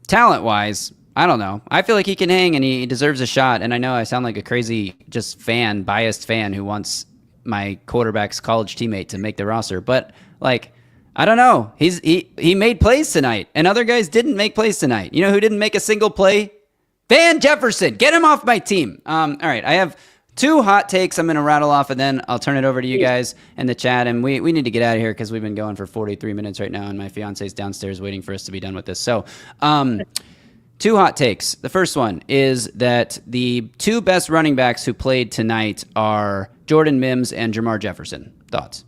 talent-wise, I don't know. I feel like he can hang and he deserves a shot, and I know I sound like a crazy biased fan who wants my quarterback's college teammate to make the roster, but, I don't know. He made plays tonight, and other guys didn't make plays tonight. You know who didn't make a single play? Van Jefferson. Get him off my team. All right, I have 2 hot takes I'm going to rattle off, and then I'll turn it over to you guys in the chat, and we need to get out of here because we've been going for 43 minutes right now, and my fiance's downstairs waiting for us to be done with this. So 2 hot takes. The first one is that the 2 best running backs who played tonight are Jordan Mims and Jermar Jefferson. Thoughts?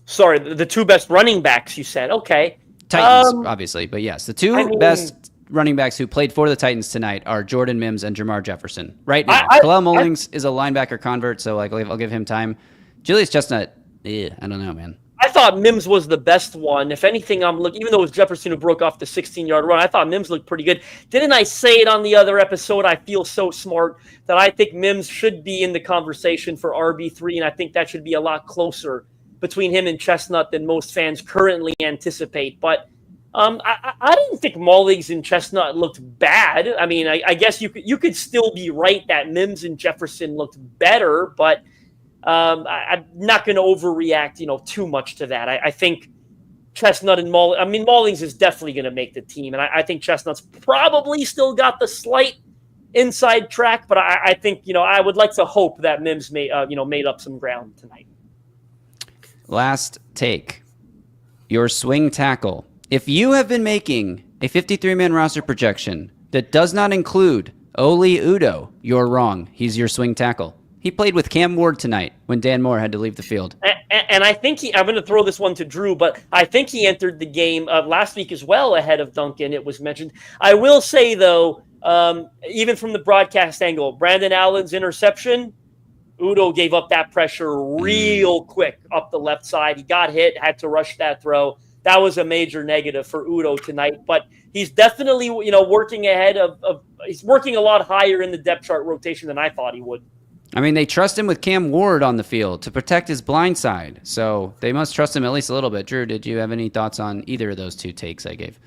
Sorry, the 2 best running backs, you said. Okay. Titans, obviously, but yes. The 2 best running backs who played for the Titans tonight are Jordan Mims and Jermar Jefferson. Right now. Kalel Mullings is a linebacker convert, so I'll give him time. Julius Chestnut, I don't know, man. I thought Mims was the best one. If anything, even though it was Jefferson who broke off the 16-yard run, I thought Mims looked pretty good. Didn't I say it on the other episode? I feel so smart that I think Mims should be in the conversation for RB3, and I think that should be a lot closer between him and Chestnut than most fans currently anticipate. But I didn't think Mullings and Chestnut looked bad. I mean, I guess you could still be right that Mims and Jefferson looked better, but I'm not going to overreact, too much to that. I think Chestnut and Mullings is definitely going to make the team, and I think Chestnut's probably still got the slight inside track, but I think I would like to hope that Mims made up some ground tonight. last take. Your swing tackle. If you have been making a 53-man roster projection that does not include Oli Udoh, you're wrong. He's your swing tackle. He played with Cam Ward tonight when Dan Moore had to leave the field. And I think I'm going to throw this one to Drew, but I think he entered the game last week as well ahead of Duncan, it was mentioned. I will say, though, even from the broadcast angle, Brandon Allen's interception, Udoh gave up that pressure real quick up the left side. He got hit, had to rush that throw. That was a major negative for Udoh tonight, but he's definitely, working ahead he's working a lot higher in the depth chart rotation than I thought he would. I mean, they trust him with Cam Ward on the field to protect his blind side, so they must trust him at least a little bit. Drew, did you have any thoughts on either of those two takes I gave?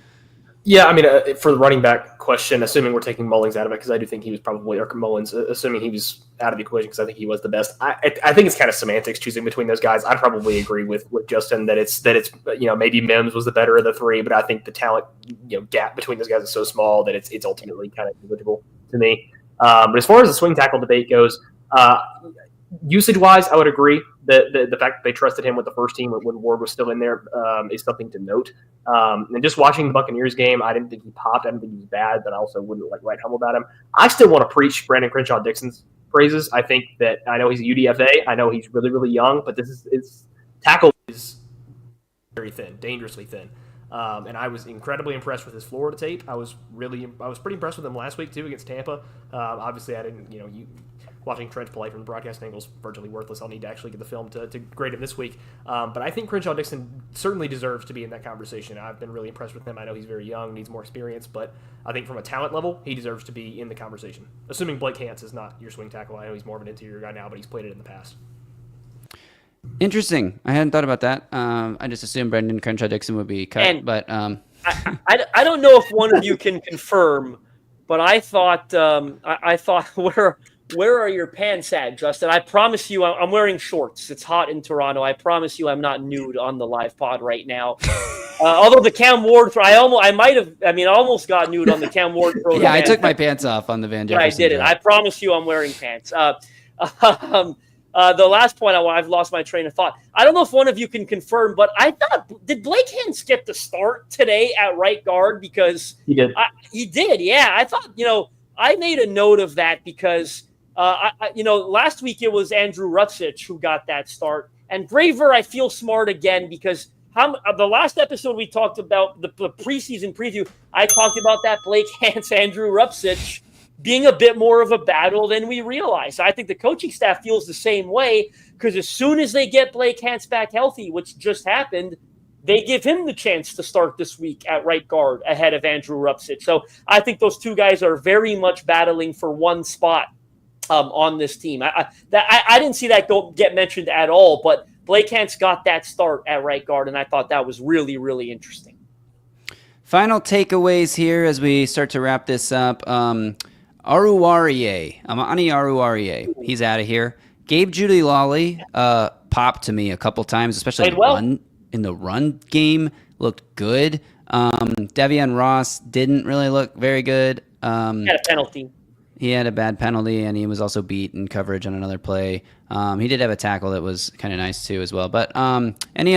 Yeah, I mean, for the running back question, assuming we're taking Mullings out of it, because I do think he was probably, or Mullins, assuming he was out of the equation, because I think he was the best. I think it's kind of semantics choosing between those guys. I'd probably agree with Justin that it's maybe Mims was the better of the three, but I think the talent gap between those guys is so small that it's ultimately kind of negligible to me. But as far as the swing tackle debate goes, usage-wise, I would agree that the fact that they trusted him with the first team when Ward was still in there is something to note. And just watching the Buccaneers game, I didn't think he popped. I didn't think he was bad, but I also wouldn't write home about him. I still want to preach Brandon Crenshaw-Dixon's praises. I think that I know he's a UDFA. I know he's really, really young, but his tackle is very thin, dangerously thin. And I was incredibly impressed with his Florida tape. I was pretty impressed with him last week too against Tampa. Obviously, I didn't. Watching Trent play from the broadcast angle is virtually worthless. I'll need to actually get the film to grade him this week. But I think Crenshaw Dixon certainly deserves to be in that conversation. I've been really impressed with him. I know he's very young, needs more experience, but I think from a talent level, he deserves to be in the conversation. Assuming Blake Hance is not your swing tackle. I know he's more of an interior guy now, but he's played it in the past. Interesting. I hadn't thought about that. I just assumed Brendan Crenshaw Dixon would be cut, but I don't know if one of you can confirm, but I thought where are your pants at, Justin? I promise you, I'm wearing shorts. It's hot in Toronto. I promise you, I'm not nude on the live pod right now. Although the Cam Ward throw, I almost got nude on the Cam Ward throw. Yeah, I took my pants off on the Van Jefferson. I did it. I promise you, I'm wearing pants. The last point I've lost my train of thought. I don't know if one of you can confirm, but I thought, did Blake Hance get the start today at right guard? Because he did. He did. Yeah, I thought. I made a note of that because. Last week it was Andrew Rupcich who got that start. And Graver, I feel smart again because the last episode we talked about, the preseason preview, I talked about that Blake Hance, Andrew Rupcich being a bit more of a battle than we realized. I think the coaching staff feels the same way because as soon as they get Blake Hance back healthy, which just happened, they give him the chance to start this week at right guard ahead of Andrew Rupcich. So I think those two guys are very much battling for one spot on this team. I didn't see that get mentioned at all, but Blake Hance got that start at right guard, and I thought that was really, really interesting. Final takeaways here as we start to wrap this up. Amani Aruarie, he's out of here. Gabe Jeudy-Lally popped to me a couple times, especially in the run game, looked good. Devian Ross didn't really look very good. He had a penalty. He had a bad penalty, and he was also beat in coverage on another play. He did have a tackle that was kind of nice, too, as well. But any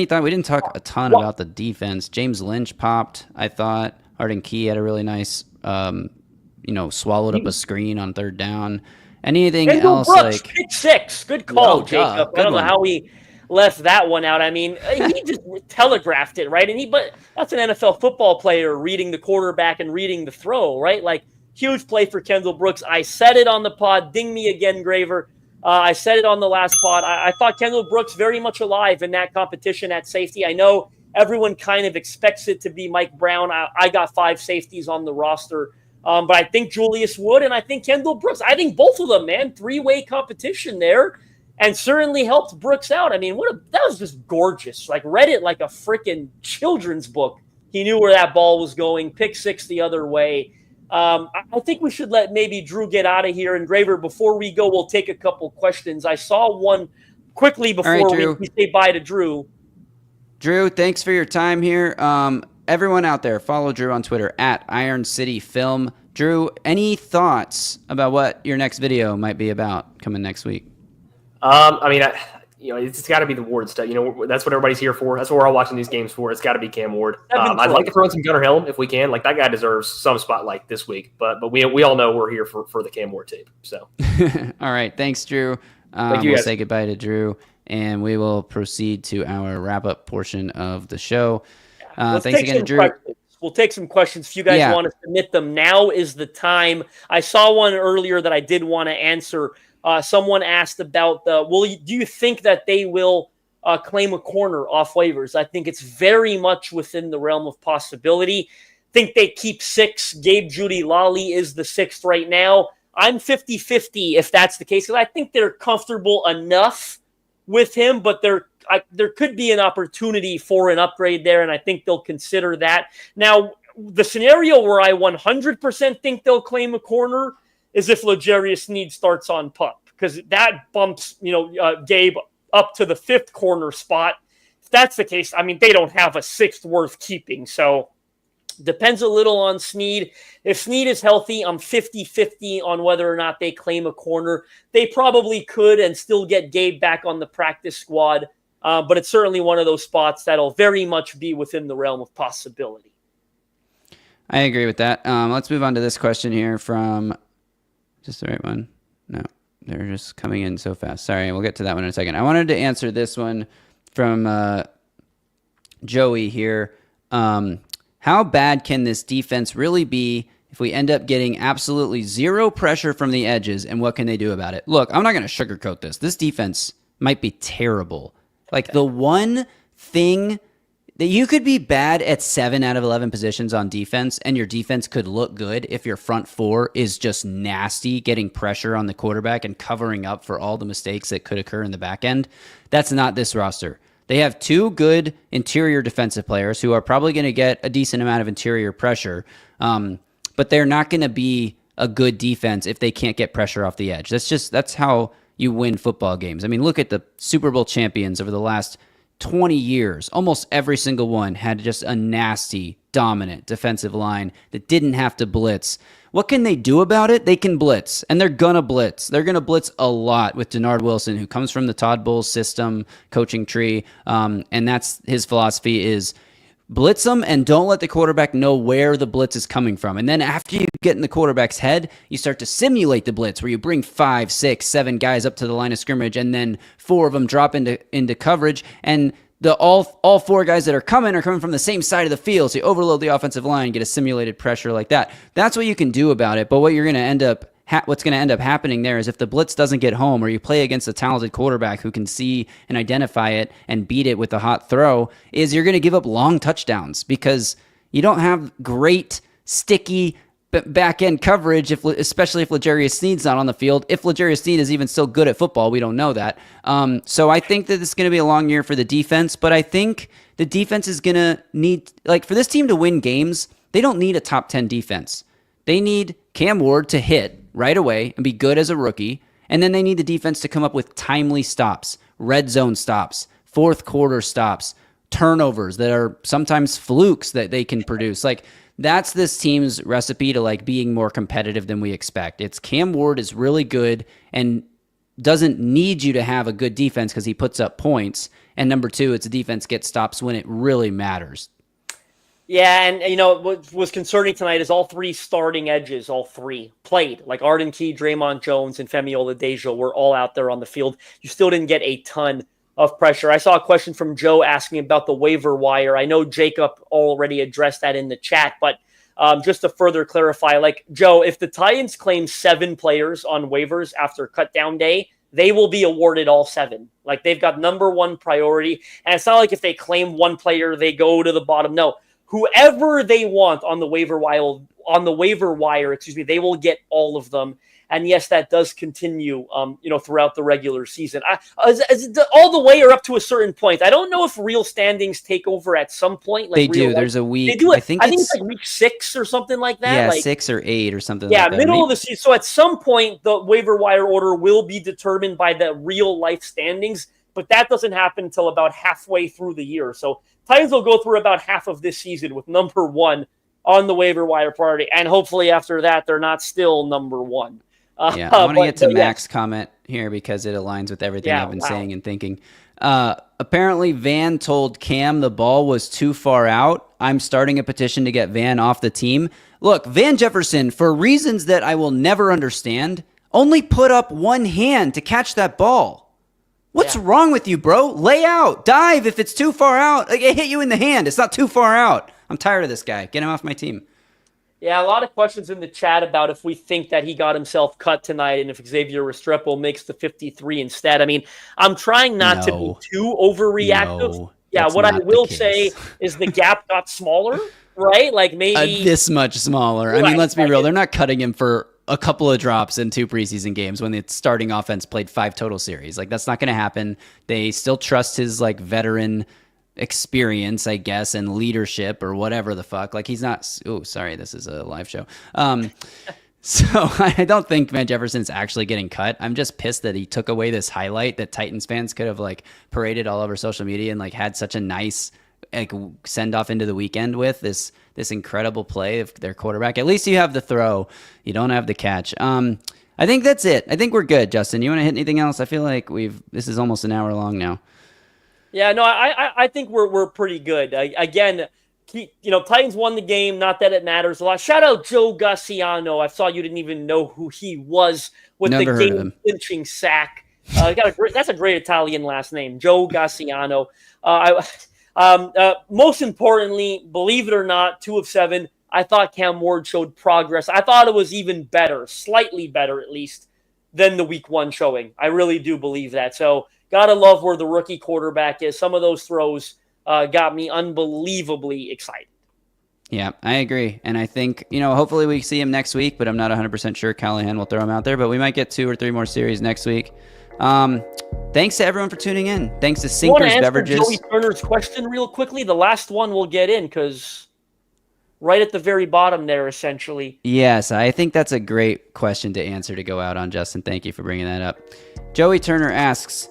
thought? We didn't talk a ton about the defense. James Lynch popped, I thought. Arden Key had a really nice, swallowed up a screen on third down. Anything else? Brooks, pick six. Good call, Jacob. I don't know how he left that one out. I mean, he just telegraphed it, right? But that's an NFL football player reading the quarterback and reading the throw, right? Huge play for Kendall Brooks. I said it on the pod. Ding me again, Graver. I said it on the last pod. I thought Kendall Brooks very much alive in that competition at safety. I know everyone kind of expects it to be Mike Brown. I got 5 safeties on the roster. But I think Julius Wood and I think Kendall Brooks. I think both of them, man. 3-way competition there. And certainly helped Brooks out. I mean, that was just gorgeous. Read it like a freaking children's book. He knew where that ball was going. Pick 6 the other way. I think we should let maybe Drew get out of here. And Graver, before we go, we'll take a couple questions. I saw one quickly before we say bye to Drew. Drew, thanks for your time here. Everyone out there, follow Drew on Twitter at Iron City Film. Drew, any thoughts about what your next video might be about coming next week? it's got to be the Ward stuff. That's what everybody's here for. That's what we're all watching these games for. It's got to be Cam Ward. I'd like to throw in some Gunnar Helm if we can. Like, that guy deserves some spotlight this week. But we all know we're here for the Cam Ward tape. So, all right, thanks, Drew. Thank you, we'll guys. say goodbye to Drew, and we will proceed to our wrap-up portion of the show. Thanks again to Drew. Questions. We'll take some questions. If you guys want to submit them, now is the time. I saw one earlier that I did want to answer. Someone asked about do you think that they will claim a corner off waivers? I think it's very much within the realm of possibility. Think they keep 6. Gabe Jeudy-Lally is the 6th right now. I'm 50-50 if that's the case, because I think they're comfortable enough with him, but there could be an opportunity for an upgrade there, and I think they'll consider that. Now, the scenario where I 100% think they'll claim a corner is if L'Jarius Sneed starts on pup, because that bumps Gabe up to the 5th corner spot. If that's the case, I mean, they don't have a 6th worth keeping, so depends a little on Sneed. If Sneed is healthy, I'm 50-50 on whether or not they claim a corner. They probably could and still get Gabe back on the practice squad, but it's certainly one of those spots that'll very much be within the realm of possibility. I agree with that. Let's move on to this question here from... Just the right one? No, they're just coming in so fast. Sorry, we'll get to that one in a second. I wanted to answer this one from Joey here. How bad can this defense really be if we end up getting absolutely zero pressure from the edges, and what can they do about it? Look, I'm not going to sugarcoat this. This defense might be terrible. Like, the one thing that you could be bad at 7 out of 11 positions on defense, and your defense could look good if your front 4 is just nasty, getting pressure on the quarterback and covering up for all the mistakes that could occur in the back end. That's not this roster. They have 2 good interior defensive players who are probably going to get a decent amount of interior pressure, but they're not going to be a good defense if they can't get pressure off the edge. That's how you win football games. I mean, look at the Super Bowl champions over the last 20 years. Almost every single one had just a nasty, dominant defensive line that didn't have to blitz. What can they do about it? They can blitz, and they're going to blitz. They're going to blitz a lot with Denard Wilson, who comes from the Todd Bowles system, coaching tree, and that's his philosophy is blitz them and don't let the quarterback know where the blitz is coming from. And then after you get in the quarterback's head, you start to simulate the blitz where you bring 5, 6, 7 guys up to the line of scrimmage, and then 4 of them drop into coverage, and all 4 guys that are coming from the same side of the field, so you overload the offensive line, get a simulated pressure like that. That's what you can do about it. But what you're going to end up what's going to end up happening there is if the blitz doesn't get home, or you play against a talented quarterback who can see and identify it and beat it with a hot throw, is you're going to give up long touchdowns because you don't have great sticky back-end coverage, especially if L'Jarius Sneed's not on the field. If L'Jarius Sneed is even still good at football, we don't know that. So I think that it's going to be a long year for the defense, but I think the defense is going to need, for this team to win games, they don't need a top 10 defense. They need Cam Ward to hit right away and be good as a rookie, and then they need the defense to come up with timely stops, red zone stops, fourth quarter stops, turnovers that are sometimes flukes that they can produce. That's this team's recipe to being more competitive than we expect. It's Cam Ward is really good and doesn't need you to have a good defense because he puts up points. And number 2, it's a defense gets stops when it really matters. Yeah, and what was concerning tonight is all 3 starting edges, all 3 played. Arden Key, Draymond Jones, and Femi Oladejo were all out there on the field. You still didn't get a ton of pressure. I saw a question from Joe asking about the waiver wire. I know Jacob already addressed that in the chat, but just to further clarify, Joe, if the Titans claim 7 players on waivers after cut down day, they will be awarded all 7. They've got number 1 priority. And it's not like if they claim 1 player, they go to the bottom. No, whoever they want on the waiver wire, they will get all of them. And yes, that does continue, throughout the regular season. All the way or up to a certain point. I don't know if real standings take over at some point. They do. There's a week. They do it. I think it's week 6 or something like that. Yeah, 6 or 8 or something. Yeah, like that. middle of the season. So at some point, the waiver wire order will be determined by the real life standings, but that doesn't happen until about halfway through the year. So Titans will go through about half of this season with number 1 on the waiver wire priority, and hopefully after that, they're not still number 1. I want to get to Mac's comment here because it aligns with everything Yeah, I've been wow. saying and thinking. Apparently, Van told Cam the ball was too far out. I'm starting a petition to get Van off the team. Look, Van Jefferson, for reasons that I will never understand, only put up one hand to catch that ball. What's wrong with you, bro? Lay out. Dive if it's too far out. Like, it hit you in the hand. It's not too far out. I'm tired of this guy. Get him off my team. Yeah, a lot of questions in the chat about if we think that he got himself cut tonight and if Xavier Restrepo makes the 53 instead. I mean, I'm trying not to be too overreactive. No, yeah, what I will say is the gap got smaller, right? Like maybe this much smaller. Right, I mean, let's be real. They're not cutting him for a couple of drops in 2 preseason games when the starting offense played 5 total series. Like, that's not going to happen. They still trust his like veteran experience, I guess, and leadership or whatever the fuck. Like, he's not. Oh, sorry, this is a live show. So I don't think Van Jefferson's actually getting cut. I'm just pissed that he took away this highlight that Titans fans could have like paraded all over social media and like had such a nice like send off into the weekend with this incredible play of their quarterback. At least you have the throw. You don't have the catch. I think that's it. I think we're good, Justin. You want to hit anything else? I feel like this is almost an hour long now. Yeah, no, I think we're pretty good. Again, Titans won the game. Not that it matters a lot. Shout out Joe Gassiano. I saw you didn't even know who he was with the game-clinching sack. That's a great Italian last name, Joe Gassiano. Most importantly, believe it or not, 2 of 7. I thought Cam Ward showed progress. I thought it was even better, slightly better at least, than the week 1 showing. I really do believe that. So. Gotta love where the rookie quarterback is. Some of those throws got me unbelievably excited. Yeah, I agree. And I think, hopefully we see him next week, but I'm not 100% sure Callahan will throw him out there. But we might get 2 or 3 more series next week. Thanks to everyone for tuning in. Thanks to Sinkers Beverages. Joey Turner's question real quickly. The last one we'll get in because right at the very bottom there, essentially. Yes, I think that's a great question to answer to go out on, Justin. Thank you for bringing that up. Joey Turner asks,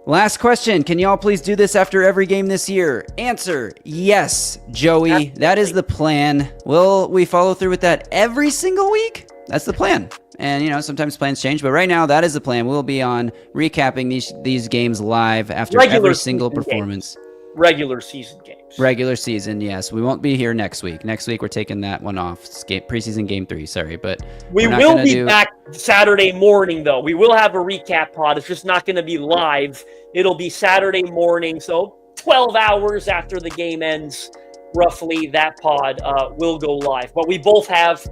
last question. Can y'all please do this after every game this year? Answer, yes, Joey. Absolutely. That is the plan. Will we follow through with that every single week? That's the plan. And, sometimes plans change. But right now, that is the plan. We'll be on recapping these games live after every single performance. Regular season games. Regular season, yes. We won't be here next week. Next week, we're taking that one off. Preseason game 3, sorry. But we will be back Saturday morning, though. We will have a recap pod. It's just not going to be live. It'll be Saturday morning, so 12 hours after the game ends, roughly, that pod will go live. But we both have,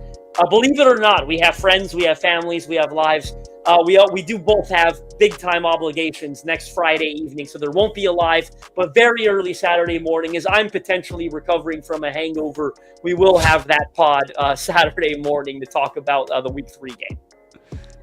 believe it or not, we have friends, we have families, we have lives. We do both have big-time obligations next Friday evening, so there won't be a live, but very early Saturday morning, as I'm potentially recovering from a hangover, we will have that pod Saturday morning to talk about the Week 3 game.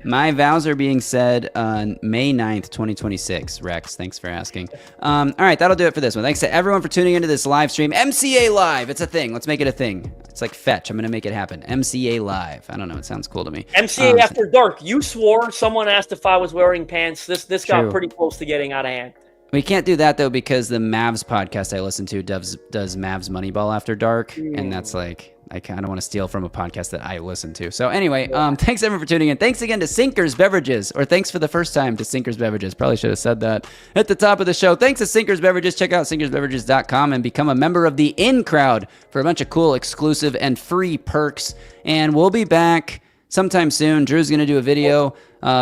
My vows are being said on May 9th, 2026. Rex, thanks for asking. All right, that'll do it for this one. Thanks to everyone for tuning into this live stream. MCA Live, it's a thing. Let's make it a thing. It's like Fetch. I'm going to make it happen. MCA Live. I don't know. It sounds cool to me. MCA After Dark. You swore. Someone asked if I was wearing pants. This got pretty close to getting out of hand. We can't do that, though, because the Mavs podcast I listen to does Mavs Moneyball After Dark, and that's like... I kind of want to steal from a podcast that I listen to. So anyway, thanks everyone for tuning in. Thanks again to Sinkers Beverages, or thanks for the first time to Sinkers Beverages. Probably should have said that at the top of the show. Thanks to Sinkers Beverages. Check out sinkersbeverages.com and become a member of the In Crowd for a bunch of cool, exclusive, and free perks. And we'll be back sometime soon. Drew's going to do a video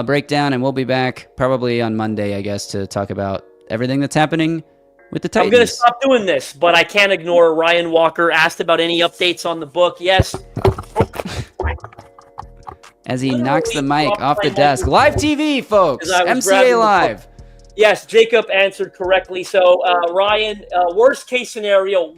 breakdown, and we'll be back probably on Monday, I guess, to talk about everything that's happening with the Titans. I'm going to stop doing this, but I can't ignore Ryan Walker asked about any updates on the book. Yes. As he knocks the mic off the desk. Live TV, folks. MCA Live. Yes, Jacob answered correctly. So, Ryan, worst case scenario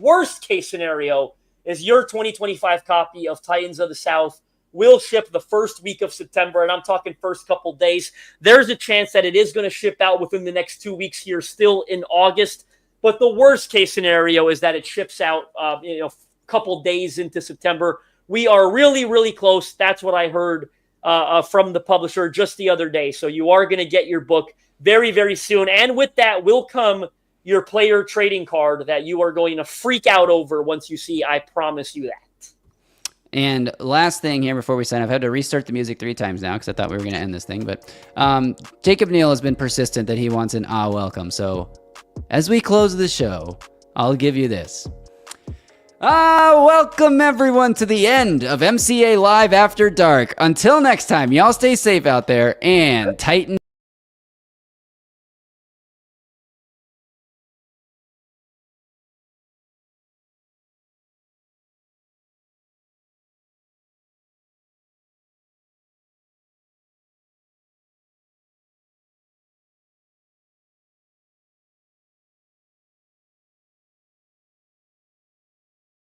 is your 2025 copy of Titans of the South will ship the first week of September, and I'm talking first couple days. There's a chance that it is going to ship out within the next 2 weeks here, still in August. But the worst case scenario is that it ships out, a couple days into September. We are really, really close. That's what I heard from the publisher just the other day. So you are going to get your book very, very soon. And with that will come your player trading card that you are going to freak out over once you see. I promise you that. And last thing here before we sign off, I had to restart the music 3 times now because I thought we were going to end this thing. But Jacob Neal has been persistent that he wants an welcome. So as we close the show, I'll give you this. Welcome everyone to the end of MCA Live After Dark. Until next time, y'all stay safe out there and Titan.